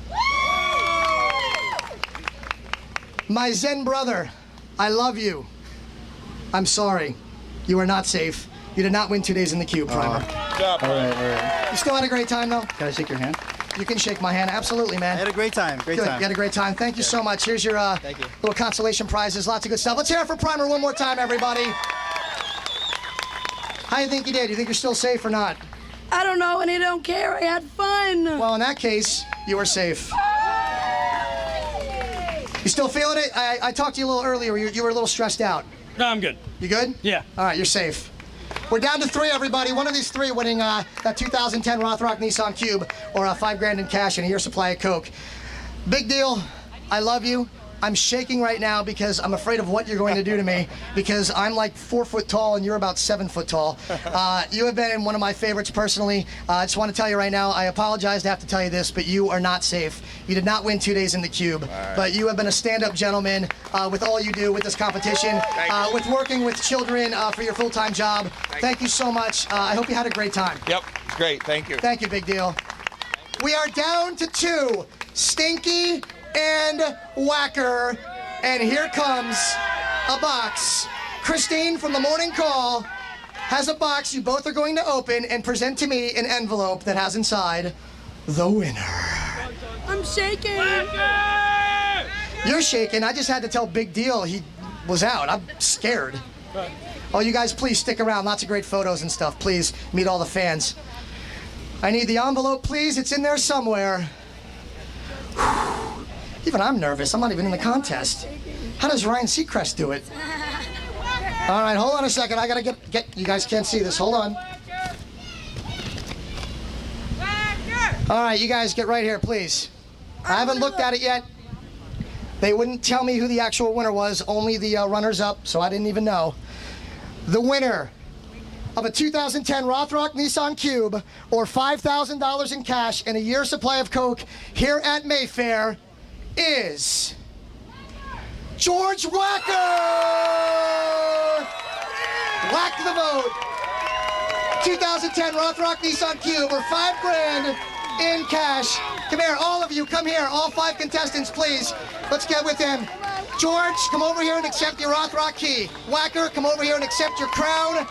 My Zen brother, I love you. I'm sorry. You are not safe. You did not win 2 days in the cube, Primer. All right. You still had a great time, though? Can I shake your hand? You can shake my hand. Absolutely, man. I had a great time. Great Good. time. You had a great time. Thank you so much. Here's your little consolation prizes. Lots of good stuff. Let's hear it for Primer one more time, everybody. How do you think you did? You think you're still safe or not? I don't know, and I don't care. I had fun. Well, in that case, you are safe. You still feeling it? I talked to you a little earlier. You were a little stressed out. No, I'm good. You good? Yeah. All right, you're safe. We're down to 3, everybody. One of these 3 winning that 2010 Rothrock Nissan Cube or $5 grand in cash and a year's supply of Coke. Big deal. I love you. I'm shaking right now because I'm afraid of what you're going to do to me because I'm like 4 foot tall and you're about 7 foot tall. You have been one of my favorites personally. I just want to tell you right now, I apologize to have to tell you this, but you are not safe. You did not win 2 days in the cube, but you have been a stand-up gentleman with all you do with this competition, with working with children for your full-time job. Thank you so much. I hope you had a great time. Yep, it's great. Thank you. Thank you, big deal. We are down to 2, Stinky and Whacker, and here comes a box. Christine from the Morning Call has a box you both are going to open and present to me an envelope that has inside the winner. I'm shaking. You're shaking. I just had to tell Big Deal he was out. I'm scared. Oh, you guys, please stick around. Lots of great photos and stuff. Please meet all the fans. I need the envelope, please. It's in there somewhere. Even I'm nervous. I'm not even in the contest. How does Ryan Seacrest do it? All right, hold on a second. I gotta get. You guys can't see this. Hold on. All right, you guys get right here, please. I haven't looked at it yet. They wouldn't tell me who the actual winner was. Only the runners-up, so I didn't even know. The winner of a 2010 Rothrock Nissan Cube or $5,000 in cash and a year's supply of Coke here at Mayfair is George Whacker! Whack the vote. 2010 Rothrock Nissan Cube or $5 grand in cash. Come here, all of you, come here. All 5 contestants, please. Let's get with him. George, come over here and accept your Rothrock key. Whacker, come over here and accept your crown.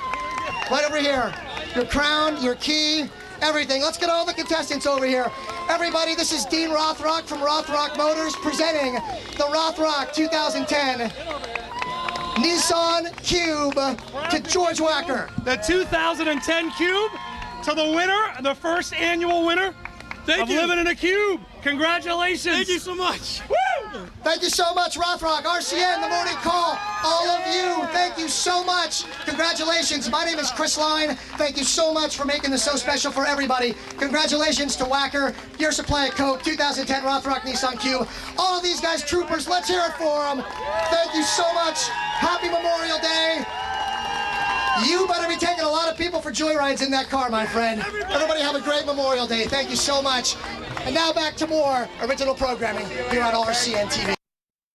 Right over here. Your crown, your key, everything. Let's get all the contestants over here. Everybody, this is Dean Rothrock from Rothrock Motors presenting the Rothrock 2010 Nissan Cube to George Whacker. The 2010 Cube to the winner, the first annual winner of Living in a Cube. Congratulations. Thank you so much. Woo! Thank you so much, Rothrock, RCN, The Morning Call, all of you. Thank you so much. Congratulations. My name is Chris Line. Thank you so much for making this so special for everybody. Congratulations to Whacker, your supply of Coke, 2010 Rothrock Nissan Cube. All of these guys, troopers, let's hear it for them. Thank you so much. Happy Memorial Day. You better be taking a lot of people for joyrides in that car, my friend. Everybody have a great Memorial Day. Thank you so much. And now back to more original programming here on RCN TV.